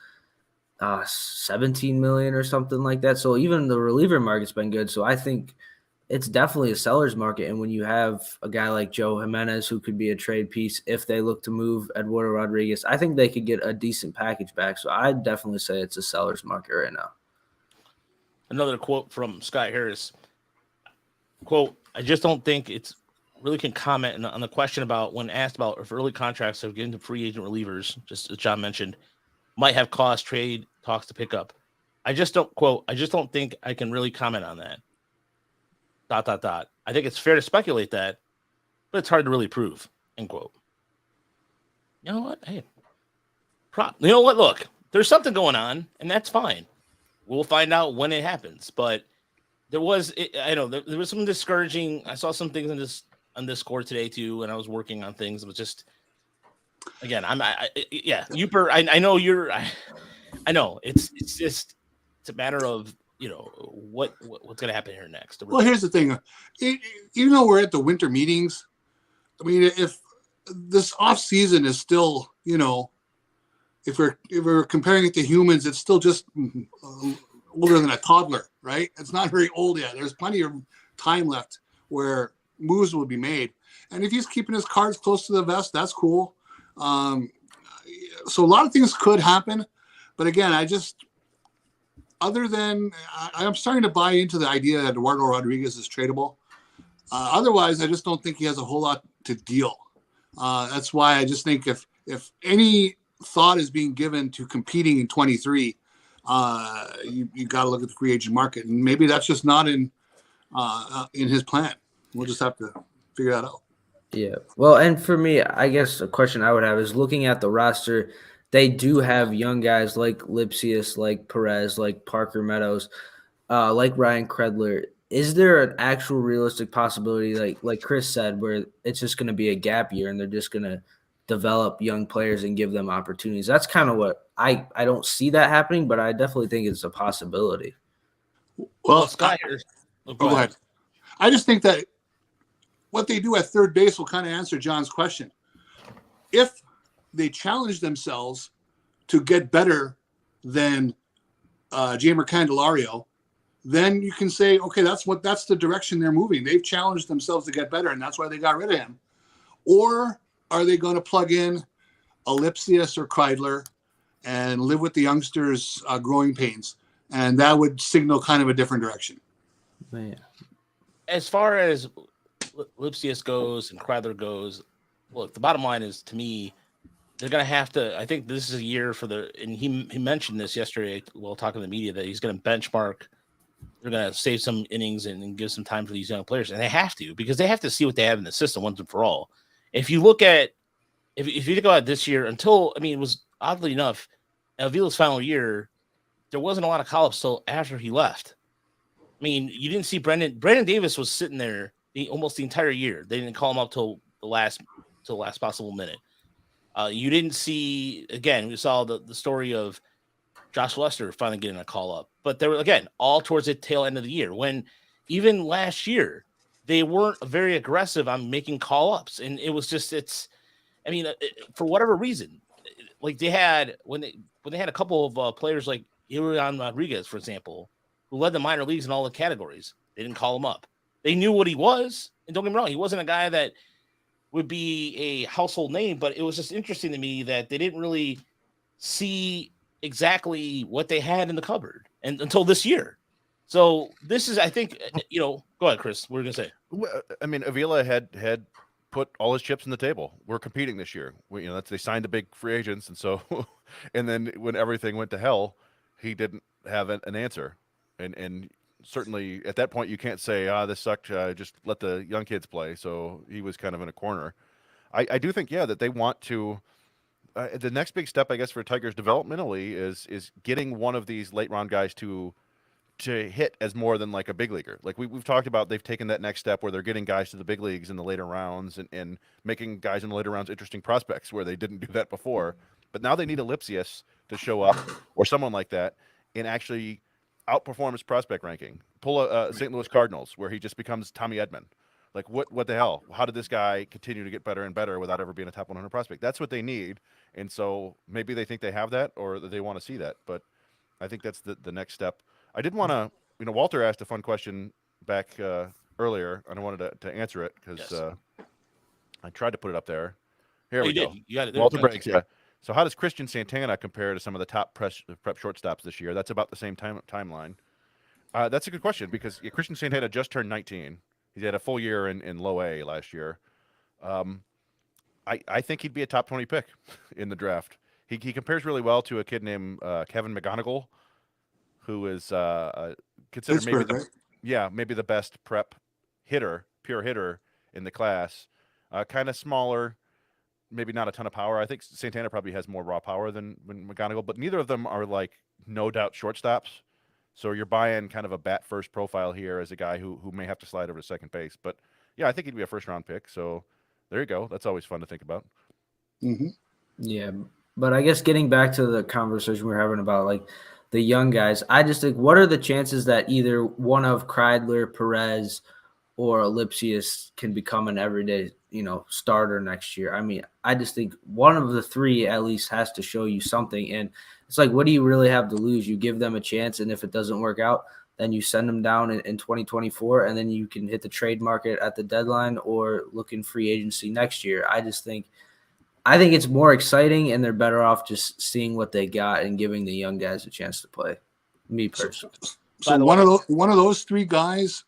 $17 million or something like that. So even the reliever market's been good. So I think it's definitely a seller's market. And when you have a guy like Joe Jimenez, who could be a trade piece if they look to move Eduardo Rodriguez, I think they could get a decent package back. So I'd definitely say it's a seller's market right now. Another quote from Scott Harris. Quote, I just don't think it's really can comment on the question about when asked about if early contracts have getting to free agent relievers, just as John mentioned, might have caused trade talks to pick up. I just don't think I can really comment on that. ... I think it's fair to speculate that, but it's hard to really prove. End quote. You know what? Hey, you know what? Look, there's something going on, and that's fine. We'll find out when it happens. But there was some discouraging. I saw some things on Discord today too, and I was working on things. It was just, again, I know you're. I know it's just it's a matter of what's going to happen here next. Well, here's the thing. Even though we're at the winter meetings, I mean, if this off season is still, if we're comparing it to humans, it's still just older than a toddler, right? It's not very old yet. There's plenty of time left where moves will be made. And if he's keeping his cards close to the vest, that's cool. So a lot of things could happen. But again, I'm starting to buy into the idea that Eduardo Rodriguez is tradable. Otherwise, I just don't think he has a whole lot to deal. That's why I just think if any thought is being given to competing in 23, you got to look at the free agent market, and maybe that's just not in his plan. We'll just have to figure that out. Yeah. Well, and for me, I guess a question I would have is looking at the roster. They do have young guys like Lipsius, like Perez, like Parker Meadows, like Ryan Kredler. Is there an actual realistic possibility, like Chris said, where it's just going to be a gap year and they're just going to develop young players and give them opportunities? That's kind of what I don't see that happening, but I definitely think it's a possibility. Well, Scott, go ahead. I just think that what they do at third base will kind of answer John's question. If they challenge themselves to get better than Jeimer Candelario, then you can say, okay, that's the direction they're moving. They've challenged themselves to get better, and that's why they got rid of him. Or are they going to plug in a Lipsius or Kreidler and live with the youngsters' growing pains? And that would signal kind of a different direction. Yeah. As far as Lipsius goes and Kreidler goes, look, the bottom line is, to me, they're going to have to. I think this is a year and he mentioned this yesterday while talking to the media, that he's going to benchmark. They're going to save some innings and give some time for these young players. And they have to, because they have to see what they have in the system once and for all. If you look at, if you think about this year, it was oddly enough, Avila's final year, there wasn't a lot of call-ups till after he left. I mean, you didn't see Brandon Davis was sitting there almost the entire year. They didn't call him up till the last possible minute. You didn't see, again, we saw the story of Josh Lester finally getting a call up, but they were, again, all towards the tail end of the year, when even last year they weren't very aggressive on making call ups. And it was just, for whatever reason, like they had when they had a couple of players like Julian Rodriguez, for example, who led the minor leagues in all the categories. They didn't call him up. They knew what he was, and don't get me wrong, he wasn't a guy that would be a household name, but it was just interesting to me that they didn't really see exactly what they had in the cupboard and until this year. So this is, I think, go ahead, Chris. What are you gonna say? I mean, Avila had put all his chips on the table. We're competing this year. They signed the big free agents, and so, and then when everything went to hell, he didn't have an answer, and certainly at that point you can't say, this sucked. Just let the young kids play. So he was kind of in a corner. I do think, that they want to. The next big step, I guess, for Tigers developmentally is getting one of these late round guys to hit as more than like a big leaguer. Like we've talked about, they've taken that next step where they're getting guys to the big leagues in the later rounds and making guys in the later rounds interesting prospects where they didn't do that before. But now they need a Lipsius to show up or someone like that and actually outperform his prospect ranking. Pull a St. Louis Cardinals where he just becomes Tommy Edman. Like what the hell? How did this guy continue to get better and better without ever being a top 100 prospect? That's what they need. And so maybe they think they have that or they want to see that. But I think that's the next step. I did want to, Walter asked a fun question back earlier, and I wanted to answer it because I tried to put it up there. Here we go. You got it. Walter Briggs, yeah. So how does Christian Santana compare to some of the top prep shortstops this year? That's about the same timeline. That's a good question because Christian Santana just turned 19. He had a full year in low A last year. I think he'd be a top 20 pick in the draft. He compares really well to a kid named Kevin McGonigal, who is considered maybe the best prep pure hitter in the class. Kind of smaller, maybe not a ton of power. I think Santana probably has more raw power than McGonigal, but neither of them are like no doubt shortstops. So you're buying kind of a bat first profile here as a guy who may have to slide over to second base. But yeah, I think he'd be a first round pick. So there you go. That's always fun to think about. Mm-hmm. Yeah, but I guess getting back to the conversation we're having about like the young guys, I just think what are the chances that either one of Kreidler, Perez, or Lipsius can become an everyday, starter next year? I mean, I just think one of the three at least has to show you something. And it's like, what do you really have to lose? You give them a chance, and if it doesn't work out, then you send them down in 2024, and then you can hit the trade market at the deadline or look in free agency next year. I think it's more exciting, and they're better off just seeing what they got and giving the young guys a chance to play. Me personally. So one of those three guys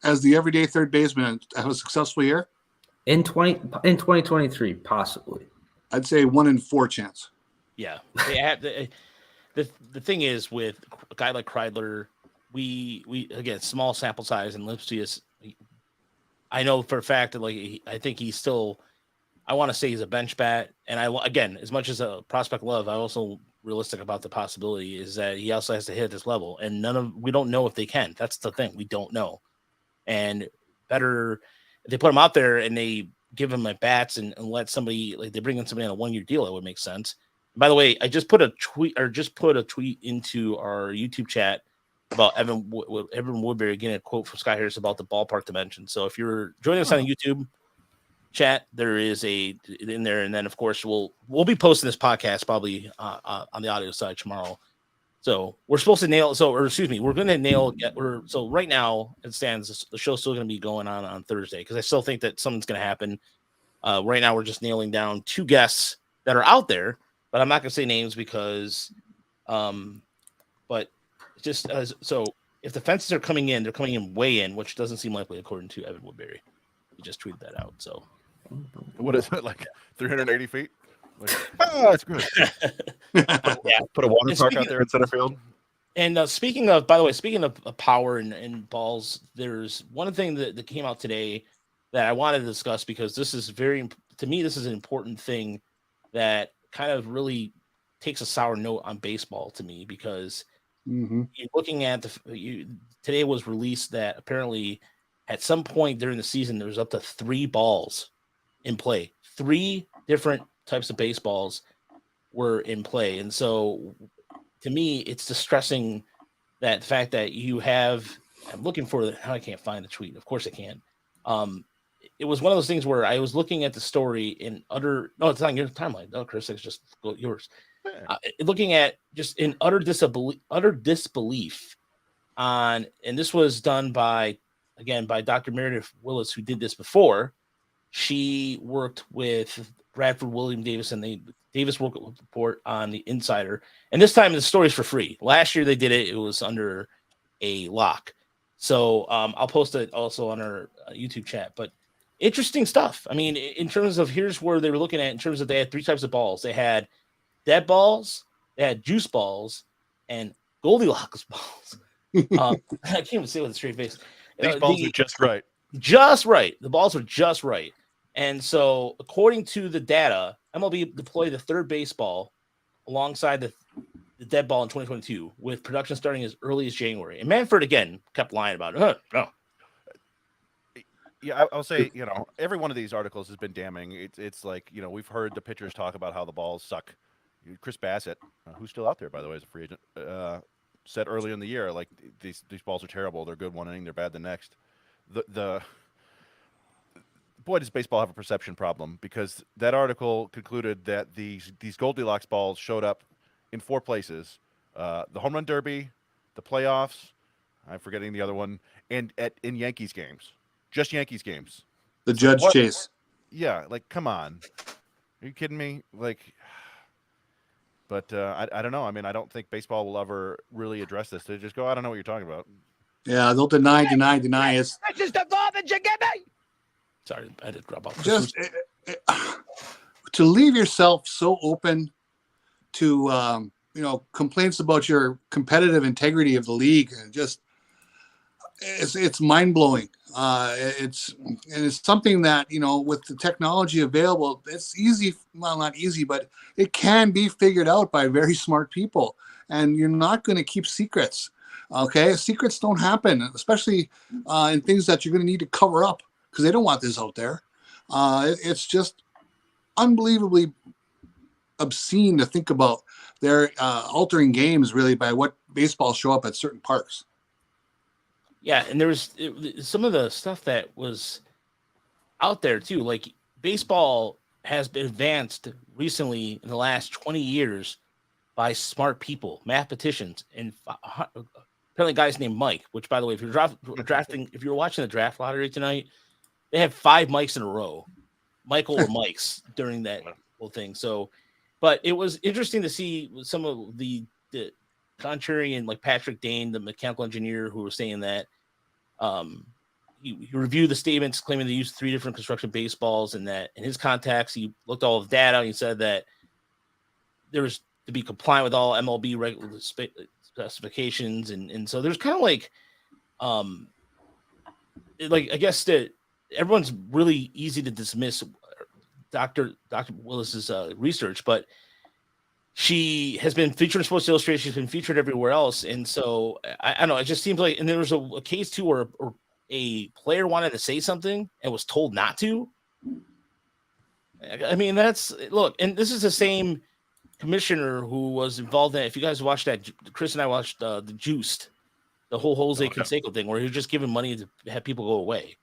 as the everyday third baseman have a successful year? In 2023, possibly. I'd say 1 in 4 chance. Yeah. They have, the thing is with a guy like Kreidler, we again, small sample size, and Lipsius, I know for a fact that I think he's still, I want to say he's a bench bat. And again, as much as a prospect love, I also realistic about the possibility is that he also has to hit at this level, and we don't know if they can. That's the thing. We don't know. And better if they put him out there and they give him at bats and let somebody, like they bring in somebody on a 1-year deal, that would make sense. And by the way, I just put a tweet into our YouTube chat about Evan Woodbury getting a quote from Sky Harris about the ballpark dimension. So if you're joining us on YouTube chat, there is in there, and then of course we'll be posting this podcast probably on the audio side tomorrow. So we're supposed to nail. We're going to nail. So right now it stands. The show's still going to be going on Thursday because I still think that something's going to happen. Right now we're just nailing down 2 guests that are out there, but I'm not going to say names because, but just so if the fences are coming in, they're coming in way in, which doesn't seem likely according to Evan Woodbury. He just tweeted that out. So what is it, like 380 feet? It's good. Put a water park out there in center field. And speaking of power and balls, there's one thing that came out today that I wanted to discuss because this is to me, this is an important thing that kind of really takes a sour note on baseball to me because you're looking at today was released that apparently at some point during the season, there was up to 3 balls in play. 3 different types of baseballs were in play. And so to me, it's distressing that the fact that you have, I'm looking for I can't find the tweet. Of course I can. it was one of those things where I was looking at the story in utter. No, it's not your timeline. No, Chris, it's just yours. Looking at just in utter disbelief on, and this was done by Dr. Meredith Willis, who did this before. She worked with Bradford William Davis, and Davis worked report on the Insider. And this time the story's for free. Last year they did it; it was under a lock. So I'll post it also on our YouTube chat. But interesting stuff. I mean, in terms of here's where they were looking at in terms of they had 3 types of balls. They had dead balls, they had juice balls, and Goldilocks balls. I can't even say it with a straight face. These balls are just right. Just right. The balls are just right. And so, according to the data, MLB deployed the third baseball alongside the dead ball in 2022, with production starting as early as January. And Manfred again kept lying about it. No. Yeah, I'll say, every one of these articles has been damning. It's like, we've heard the pitchers talk about how the balls suck. Chris Bassett, who's still out there, by the way, as a free agent, said earlier in the year, like, these balls are terrible. They're good one inning, they're bad the next. Boy, does baseball have a perception problem, because that article concluded that these Goldilocks balls showed up in 4 places: the home run derby, the playoffs, I'm forgetting the other one, and in Yankees games, just Yankees games. The Judge chase. Yeah, like, come on, are you kidding me? Like, but I don't know. I mean, I don't think baseball will ever really address this. They just go, I don't know what you're talking about. Yeah, they'll deny. It's just the ball that you give me. Sorry, I did drop off. Just to leave yourself so open to complaints about your competitive integrity of the league, and just it's mind blowing. It's something that with the technology available, it's easy. Well, not easy, but it can be figured out by very smart people, and you're not going to keep secrets. Okay, secrets don't happen, especially in things that you're going to need to cover up, because they don't want this out there. It's just unbelievably obscene to think about. They're altering games really by what baseballs show up at certain parks. Yeah, and there was some of the stuff that was out there too. Like, baseball has been advanced recently in the last 20 years by smart people, mathematicians, and apparently guys named Mike. Which, by the way, if you're drafting, if you're watching the draft lottery tonight, they have 5 Mikes in a row, Michael or Mikes, during that whole thing. So, but it was interesting to see some of the contrarian, like Patrick Dane, the mechanical engineer, who was saying that he reviewed the statements claiming they used 3 different construction baseballs, and that in his contacts, he looked all of the data, and he said that there was to be compliant with all MLB regular specifications. And so there's kind of like I guess that everyone's really easy to dismiss Dr. Willis's research, but she has been featured in Sports Illustrated. She's been featured everywhere else. And so I don't know. It just seems like, and there was a case too where a player wanted to say something and was told not to. I mean, look, and this is the same commissioner who was involved in it. If you guys watched that, Chris and I watched the Juiced, the whole Jose Canseco thing, where he was just giving money to have people go away.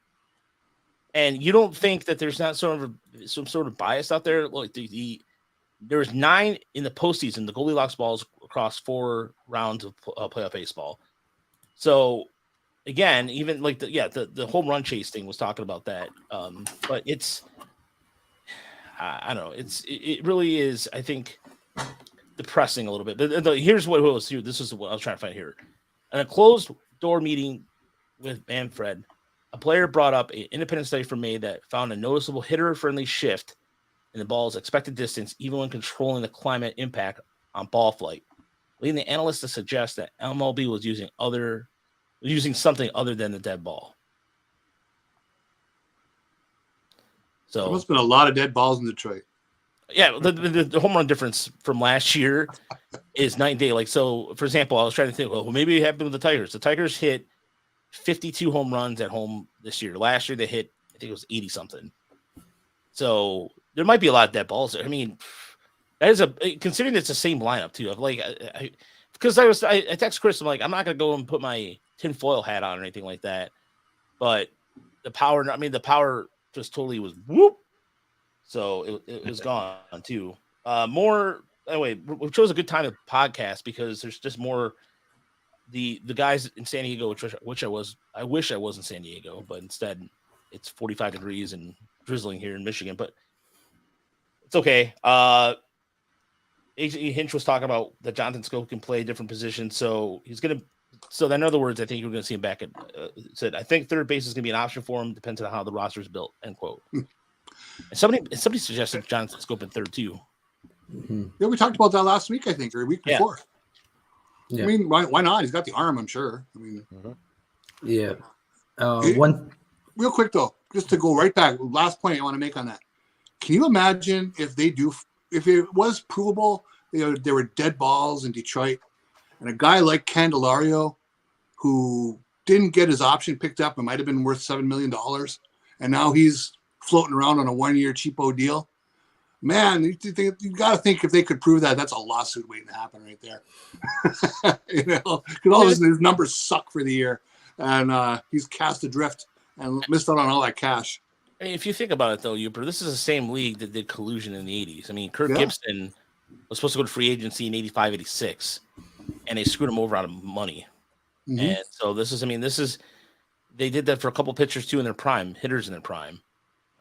And you don't think that there's not some sort of bias out there? Look, there was 9 in the postseason, the Goldilocks balls across 4 rounds of playoff baseball. So again, even like the home run chase thing was talking about that. But it's, I don't know. It really is, I think, depressing a little bit. But here's what it was. This is what I was trying to find here. In a closed door meeting with Manfred, a player brought up an independent study from May that found a noticeable hitter-friendly shift in the ball's expected distance, even when controlling the climate impact on ball flight, leading the analysts to suggest that MLB was using something other than the dead ball. So there must have been a lot of dead balls in Detroit. Yeah, the home run difference from last year is night and day. Like, so, for example, I was trying to think, well, maybe it happened with the Tigers. The Tigers hit 52 home runs at home this year. Last year, they hit, I think it was 80-something. So there might be a lot of dead balls there. I mean, that is considering it's the same lineup, too. I'm like, because I text Chris, I'm like, I'm not going to go and put my tinfoil hat on or anything like that. But the power just totally was whoop. So it was gone too. More anyway, we chose a good time to podcast because there's just more. The guys in San Diego, which I wish I was in San Diego, but instead it's 45 degrees and drizzling here in Michigan. But it's okay. AJ Hinch was talking about that Jonathan Scope can play different positions, so he's gonna. So in other words, I think you're going to see him back at. Said I think third base is going to be an option for him, depends on how the roster is built. End quote. And somebody suggested Jonathan Scope in third too. Mm-hmm. Yeah, we talked about that last week, I think, or a week before. Yeah. I mean, why not? He's got the arm, I'm sure. I mean, yeah. One real quick though, just to go right back, last point I want to make on that. Can you imagine if it was provable, there were dead balls in Detroit, and a guy like Candelario, who didn't get his option picked up, it might have been worth $7 million, and now he's floating around on a 1-year cheapo deal. Man, you got to think if they could prove that, that's a lawsuit waiting to happen right there. Because all his numbers suck for the year, and he's cast adrift and missed out on all that cash. I mean, if you think about it, though, this is the same league that did collusion in the 80s. I mean, Kirk Gibson was supposed to go to free agency in 85, 86, and they screwed him over out of money. Mm-hmm. And so they did that for a couple pitchers, too, in their prime, hitters in their prime.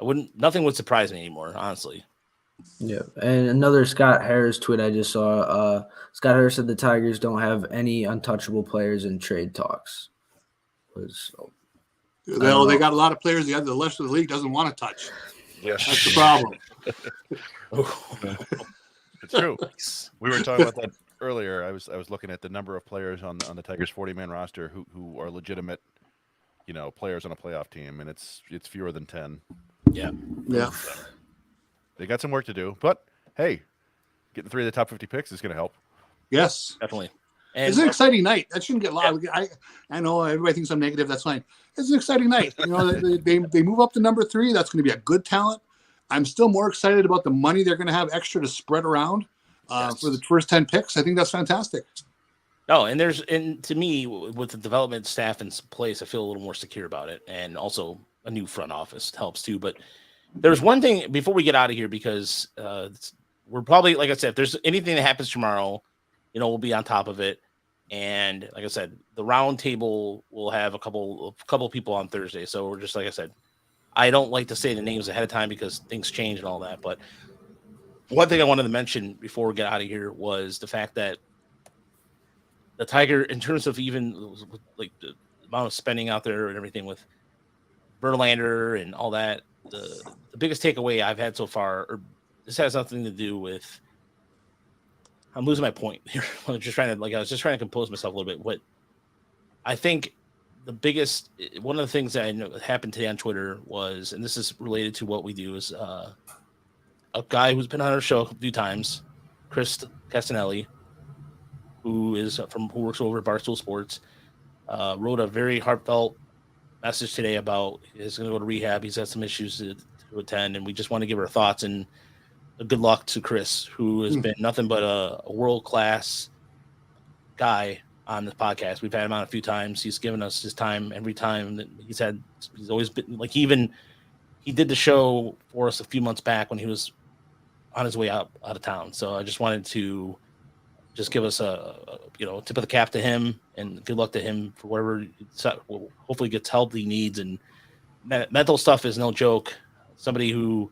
Nothing would surprise me anymore, honestly. Yeah, and another Scott Harris tweet I just saw. Scott Harris said the Tigers don't have any untouchable players in trade talks. They got a lot of players the rest of the league doesn't want to touch. Yes. That's the problem. It's true. We were talking about that earlier. I was looking at the number of players on the Tigers 40-man roster who are legitimate, players on a playoff team, and it's fewer than 10. Yeah. They got some work to do, but hey, getting 3 of the top 50 picks is going to help. Yes, definitely. And it's an exciting night. That shouldn't get loud. Yeah. I know everybody thinks I'm negative. That's fine. It's an exciting night. They move up to number 3. That's going to be a good talent. I'm still more excited about the money they're going to have extra to spread around for the first 10 picks. I think that's fantastic. Oh, and to me, with the development staff in place, I feel a little more secure about it, and also a new front office helps too. But there's one thing before we get out of here, because we're probably, like I said, if there's anything that happens tomorrow, we'll be on top of it. And like I said, the round table will have a couple people on Thursday. So we're just, like I said, I don't like to say the names ahead of time because things change and all that. But one thing I wanted to mention before we get out of here was the fact that the Tiger, in terms of even like the amount of spending out there and everything with Verlander and all that, the biggest takeaway I've had so far, or this has nothing to do with, I'm losing my point here. I was just trying to compose myself a little bit. What I think one of the things that I know happened today on Twitter was, and this is related to what we do, is a guy who's been on our show a few times, Chris Castanelli, who works over at Barstool Sports, wrote a very heartfelt message today about he's going to go to rehab. He's had some issues to attend, and we just want to give our thoughts and a good luck to Chris, who has been nothing but a world-class guy on this podcast. We've had him on a few times. He's given us his time every time that he's always been like, he did the show for us a few months back when he was on his way out of town. So I just wanted to just give us a tip of the cap to him, and good luck to him for whatever hopefully gets help he needs. And mental stuff is no joke. Somebody who,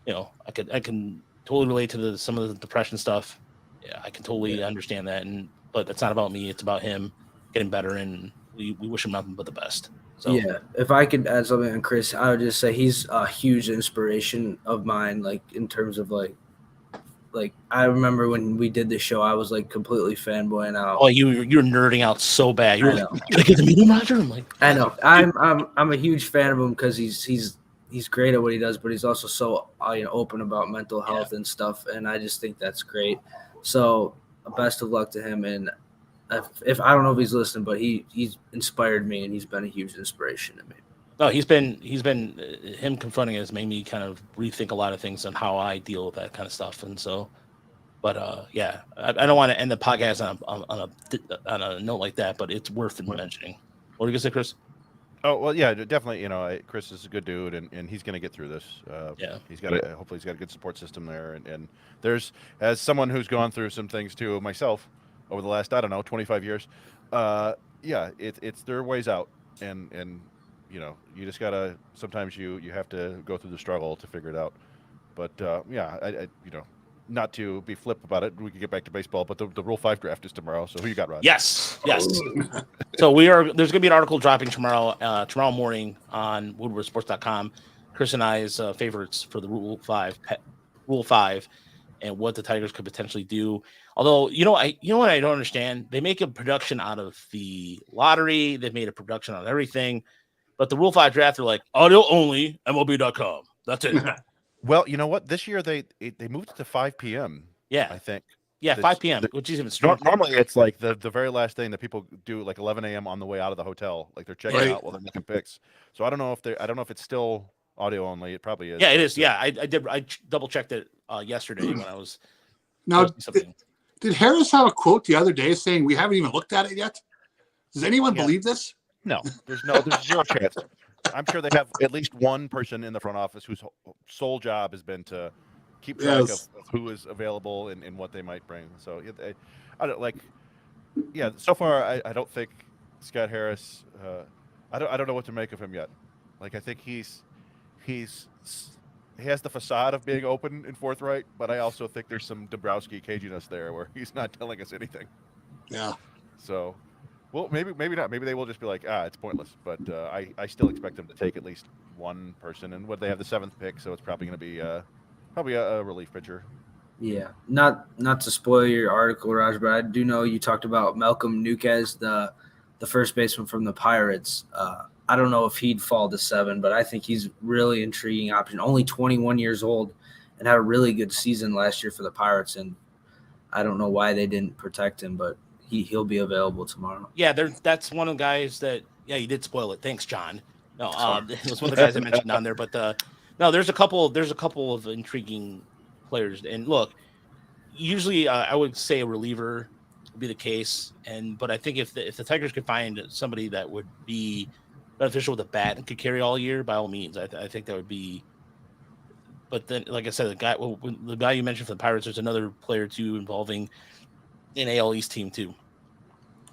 I can totally relate to some of the depression stuff. Yeah, I can totally understand that. But it's not about me. It's about him getting better, and we wish him nothing but the best. So yeah, if I could add something on Chris, I would just say he's a huge inspiration of mine. Like in terms of like I remember when we did this show, I was like completely fanboying out. Oh, you're nerding out so bad. You're like, "Can I get the meeting, Roger?" I'm like, I know. I'm a huge fan of him because he's great at what he does, but he's also so open about mental health and stuff, and I just think that's great. So best of luck to him, and if I don't know if he's listening, but he's inspired me, and he's been a huge inspiration to me. No, he's been him confronting it has made me kind of rethink a lot of things on how I deal with that kind of stuff, and so. But I don't want to end the podcast on a note like that, but it's worth mentioning. What are you gonna say, Chris? Oh well, yeah, definitely. Chris is a good dude, and he's going to get through this. Yeah. Hopefully he's got a good support system there, and there's, as someone who's gone through some things too myself over the last, I don't know, 25 years. Yeah, it's there are ways out, and you just gotta, sometimes you have to go through the struggle to figure it out. But yeah, not to be flip about it, we can get back to baseball, but the Rule 5 draft is tomorrow. So who you got, Rod? Yes. So there's going to be an article dropping tomorrow morning on WoodwardSports.com. Chris and I's favorites for the Rule 5, and what the Tigers could potentially do. Although, what I don't understand, they make a production out of the lottery. They've made a production out of everything, but the Rule 5 draft, they're like audio only, MLB.com. That's it. Well, you know what? This year they moved it to 5 p.m. Yeah. I think. Yeah, 5 p.m., which is even strange. Normally it's like the very last thing that people do, like 11 a.m. on the way out of the hotel. Like they're checking out while they're making picks. So I don't know if it's still audio only. It probably is. Yeah, it is. Yeah, I did. I double checked it yesterday when I was. Now, did Harris have a quote the other day saying we haven't even looked at it yet? Does anyone believe this? No, there's zero chance. I'm sure they have at least one person in the front office whose sole job has been to keep track of who is available and what they might bring. So I don't like. Yeah, so far I don't think Scott Harris. I don't know what to make of him yet. Like I think he has the facade of being open and forthright, but I also think there's some Dombrowski caginess there where he's not telling us anything. Yeah. So. Well, maybe not. Maybe they will just be like, it's pointless. But I still expect them to take at least one person, and they have the 7th pick, so it's probably going to be a relief pitcher. Yeah, not to spoil your article, Raj, but I do know you talked about Malcolm Nuquez, the first baseman from the Pirates. I don't know if he'd fall to 7, but I think he's really intriguing option. Only 21 years old, and had a really good season last year for the Pirates, and I don't know why they didn't protect him, but he'll be available tomorrow. Yeah, that's one of the guys that. Yeah, you did spoil it. Thanks, John. No, it was one of the guys I mentioned on there. But no, there's a couple of intriguing players. And look, usually I would say a reliever would be the case. But I think if the Tigers could find somebody that would be beneficial with a bat and could carry all year, by all means, I think that would be. But then, like I said, the guy you mentioned for the Pirates, there's another player too involving an AL East team too.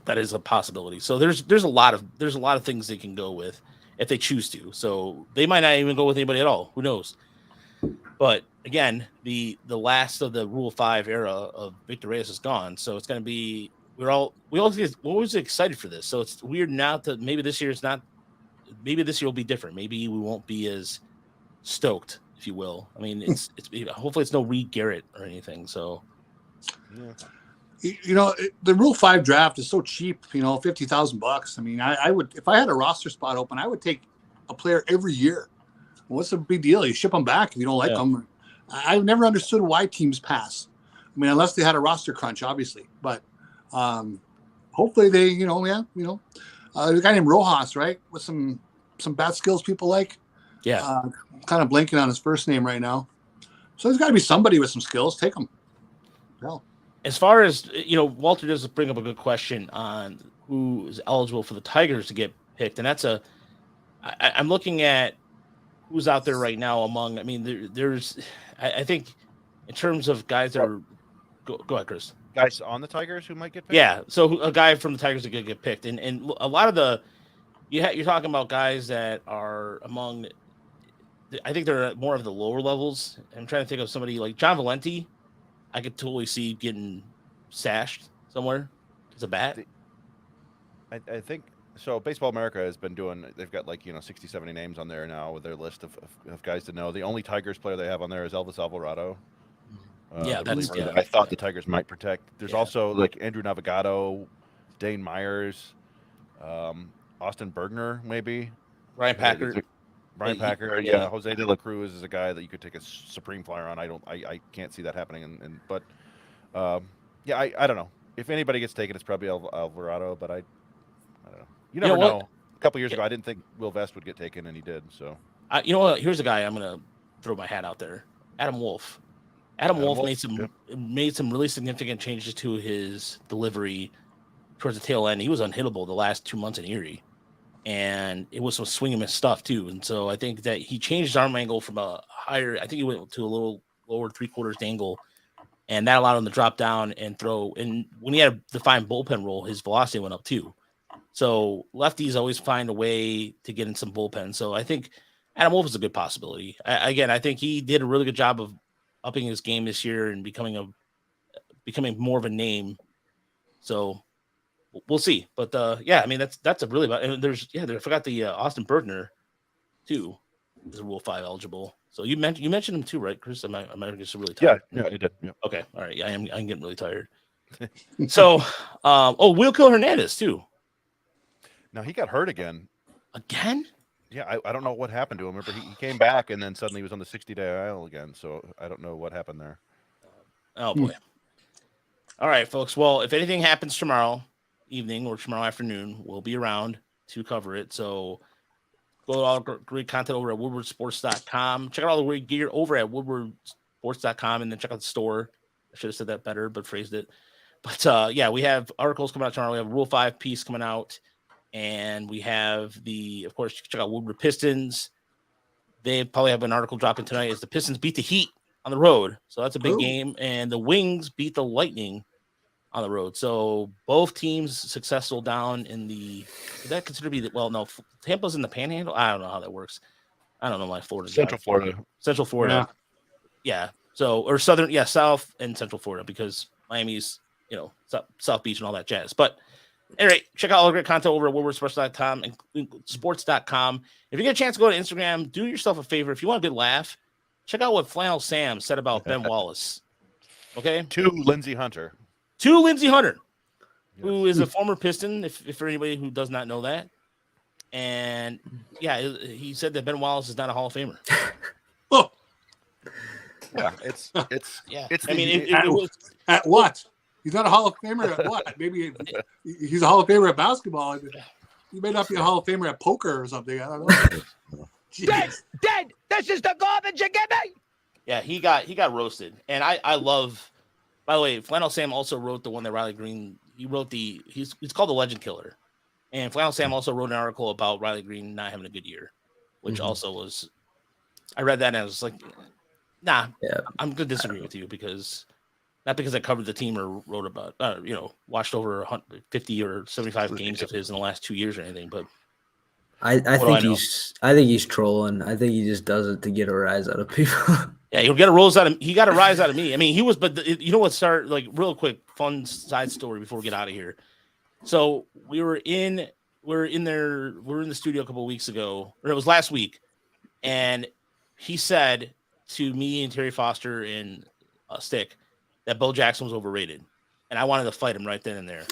That is a possibility. So there's a lot of things they can go with if they choose to. So they might not even go with anybody at all. Who knows? But again, the last of the Rule 5 era of Victor Reyes is gone. So it's going to be we're always excited for this. So it's weird now that maybe this year will be different. Maybe we won't be as stoked, if you will. I mean, it's hopefully it's no Reed Garrett or anything. So. Yeah. The Rule 5 draft is so cheap, $50,000. I mean, I would, if I had a roster spot open, I would take a player every year. What's the big deal? You ship them back if you don't like them. I've never understood why teams pass. I mean, unless they had a roster crunch, obviously. But hopefully they, there's a guy named Rojas, right? With some bat skills people like. Yeah. Kind of blanking on his first name right now. So there's got to be somebody with some skills. Take them. Hell. As far as, Walter does bring up a good question on who is eligible for the Tigers to get picked. And that's I'm looking at who's out there right now among, I mean, I think in terms of guys that are, go ahead, Chris. Guys on the Tigers who might get picked? Yeah. So a guy from the Tigers that could get picked. And a lot of you're talking about guys that are among, I think they're at more of the lower levels. I'm trying to think of somebody like John Valenti. I could totally see getting stashed somewhere as a bat. I think so. Baseball America has been they've got 60, 70 names on there now with their list of guys to know. The only Tigers player they have on there is Elvis Alvarado. I thought the Tigers might protect. There's also like Andrew Navigado, Dane Myers, Austin Bergner, maybe. Ryan Packer. Packer, yeah. Jose De La Cruz is a guy that you could take a supreme flyer on. I can't see that happening. But I don't know. If anybody gets taken, it's probably Alvarado. But I don't know. You never know. A couple years ago, I didn't think Will Vest would get taken, and he did. So you know what? Here's a guy I'm gonna throw my hat out there. Adam Wolf. Adam Wolf made some really significant changes to his delivery towards the tail end. He was unhittable the last 2 months in Erie. and it was some swing and miss stuff too. And so I think that he changed his arm angle from a higher. I think he went to a little lower 3/4 angle, and that allowed him to drop down and throw. And when he had a defined bullpen role, his velocity went up too. So lefties always find a way to get in some bullpen. So I think Adam Wolf is a good possibility. I think he did a really good job of upping his game this year and becoming more of a name. So we'll see. But I mean that's a really and I forgot the Austin Bergner too is a Rule 5 eligible. So you mentioned him too, right, Chris? Am I just really tired? Yeah, you did. Yeah. Okay, all right. Yeah, I'm getting really tired. So Will Kill Hernandez too. Now he got hurt again. Again? Yeah, I don't know what happened to him. Remember, he came back and then suddenly he was on the 60-day IL again. So I don't know what happened there. Oh boy. All right, folks. Well, if anything happens tomorrow evening or tomorrow afternoon, we'll be around to cover it. So go to all the great content over at woodwardsports.com. Check out all the great gear over at woodwardsports.com, and then check out the store. I should have said that better, but phrased it. But we have articles coming out tomorrow. We have a Rule 5 piece coming out. And we have of course, check out Woodward Pistons. They probably have an article dropping tonight as the Pistons beat the Heat on the road. So that's a big game. And the Wings beat the Lightning on the road. So both teams successful down in is that considered to be no, Tampa's in the Panhandle. I don't know how that works. I don't know my Florida. Central Florida. Yeah. So, or South and Central Florida, because Miami's, South Beach and all that jazz. But anyway, check out all the great content over at woodwardsports.com and sports.com. If you get a chance to go to Instagram, do yourself a favor. If you want a good laugh, check out what Flannel Sam said about Ben Wallace. Okay? To Lindsey Hunter. Yes. Who is a former Piston, if for anybody who does not know that. And, he said that Ben Wallace is not a Hall of Famer. Oh. Yeah, it's at what? He's not a Hall of Famer at what? Maybe he's a Hall of Famer at basketball. He may not be a Hall of Famer at poker or something. I don't know. Dead. This is the garbage you give me. Yeah, he got roasted. And I love, by the way, Flannel Sam also wrote the one that Riley Green, he wrote he's called The Legend Killer. And Flannel Sam also wrote an article about Riley Green not having a good year, which also was, I read that and I was like, nah, I'm going to disagree with you not because I covered the team or wrote about, watched over 50 or 75 games of his in the last 2 years or anything. But I think he's trolling. I think he just does it to get a rise out of people. Yeah, he got a rise out of me. I mean, he was, but you know what started, like, real quick, fun side story before we get out of here. So we were in the studio a couple of weeks ago, or it was last week. And he said to me and Terry Foster and Stick that Bo Jackson was overrated. And I wanted to fight him right then and there.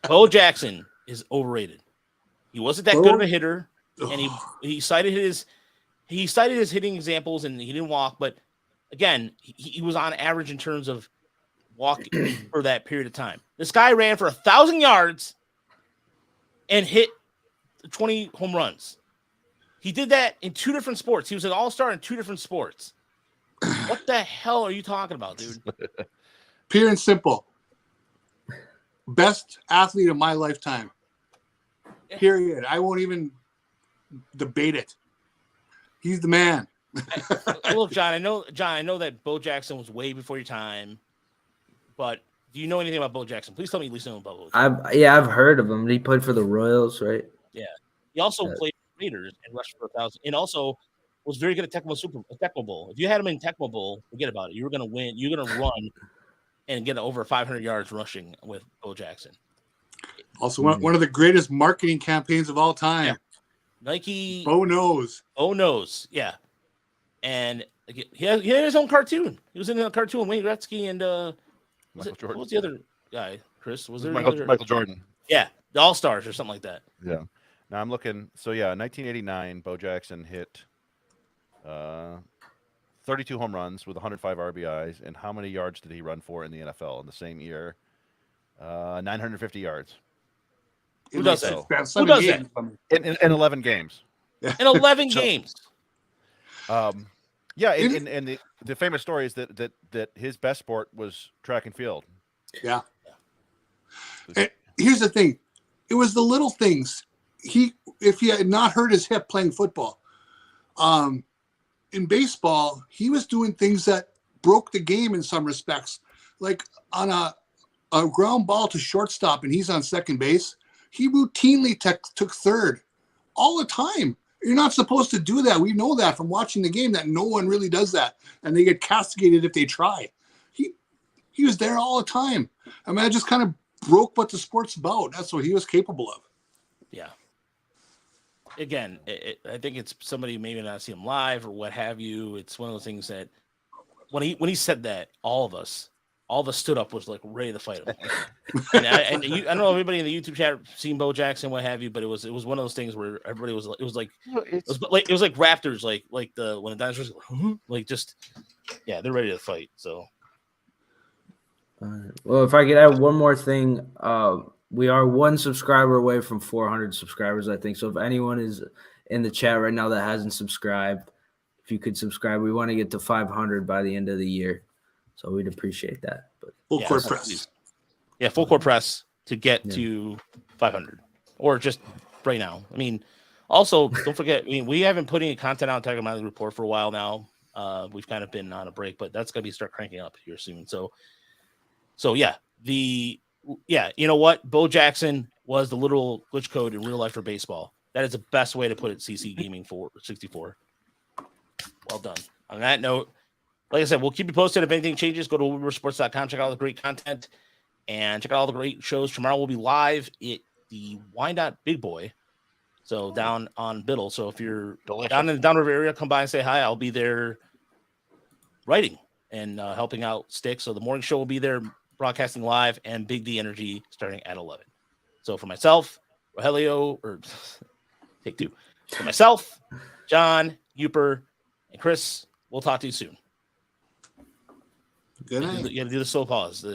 Bo Jackson is overrated. He wasn't that good of a hitter. And he cited his hitting examples, and he didn't walk. But again, he was on average in terms of walking for that period of time. This guy ran for 1,000 yards and hit 20 home runs. He did that in 2 different sports. He was an all-star in 2 different sports. What the hell are you talking about, dude? Pure and simple. Best athlete of my lifetime. Period. I won't even debate it. He's the man. Look, John, I know that Bo Jackson was way before your time, but do you know anything about Bo Jackson? Please tell me at least something about Bo Jackson. I've heard of him. He played for the Royals, right? Yeah. He also played for Raiders and rushed for 1,000, and also was very good at Tecmo Bowl. If you had him in Tecmo Bowl, forget about it. You were going to win. You're going to run and get over 500 yards rushing with Bo Jackson. Also, one of the greatest marketing campaigns of all time. Yeah. Nike. Bo knows. Yeah. And he had his own cartoon. He was in a cartoon. Wayne Gretzky and what was the other guy? Chris, was there Michael Jordan? Yeah, the All Stars or something like that. Yeah. Now I'm looking. So 1989, Bo Jackson hit 32 home runs with 105 RBIs. And how many yards did he run for in the NFL in the same year? 950 yards. Who does that? Who does that? In 11 games. In 11 games. And the famous story is that his best sport was track and field. Yeah. And here's the thing. It was the little things if he had not hurt his hip playing football, in baseball, he was doing things that broke the game in some respects. Like on a ground ball to shortstop and he's on second base, he routinely took third all the time. You're not supposed to do that. We know that from watching the game that no one really does that, and they get castigated if they try. He was there all the time. I mean, I just kind of broke what the sport's about. That's what he was capable of. Yeah. Again, I think it's somebody maybe not see him live or what have you. It's one of those things that when he said that, all of us stood up, was like ready to fight him. and I don't know if everybody in the YouTube chat seen Bo Jackson, what have you, but it was one of those things where everybody was it was like Raptors, like when the dinosaurs like just they're ready to fight. So well, if I could add one more thing, we are one subscriber away from 400 subscribers, I think. So if anyone is in the chat right now that hasn't subscribed, if you could subscribe, we want to get to 500 by the end of the year. So we'd appreciate that. But Full court press. Yeah, full court press to get to 500, or just right now. I mean, also don't forget. I mean, we haven't put any content on Tiger Miley Report for a while now. We've kind of been on a break, but that's gonna be start cranking up here soon. So yeah, you know what? Bo Jackson was the literal glitch code in real life for baseball. That is the best way to put it. CC Gaming 64. Well done. On that note, like I said, we'll keep you posted. If anything changes, go to WoodwardSports.com, check out all the great content, and check out all the great shows. Tomorrow we'll be live at the Wyandotte Big Boy, so down on Biddle. So if you're down in the Downriver area, come by and say hi. I'll be there writing and helping out Stick. So the morning show will be there, broadcasting live, and Big D Energy starting at 11. So for myself, Rogelio, or take two. For myself, John, Uper, and Chris, we'll talk to you soon. Good night. You got to do the slow pause.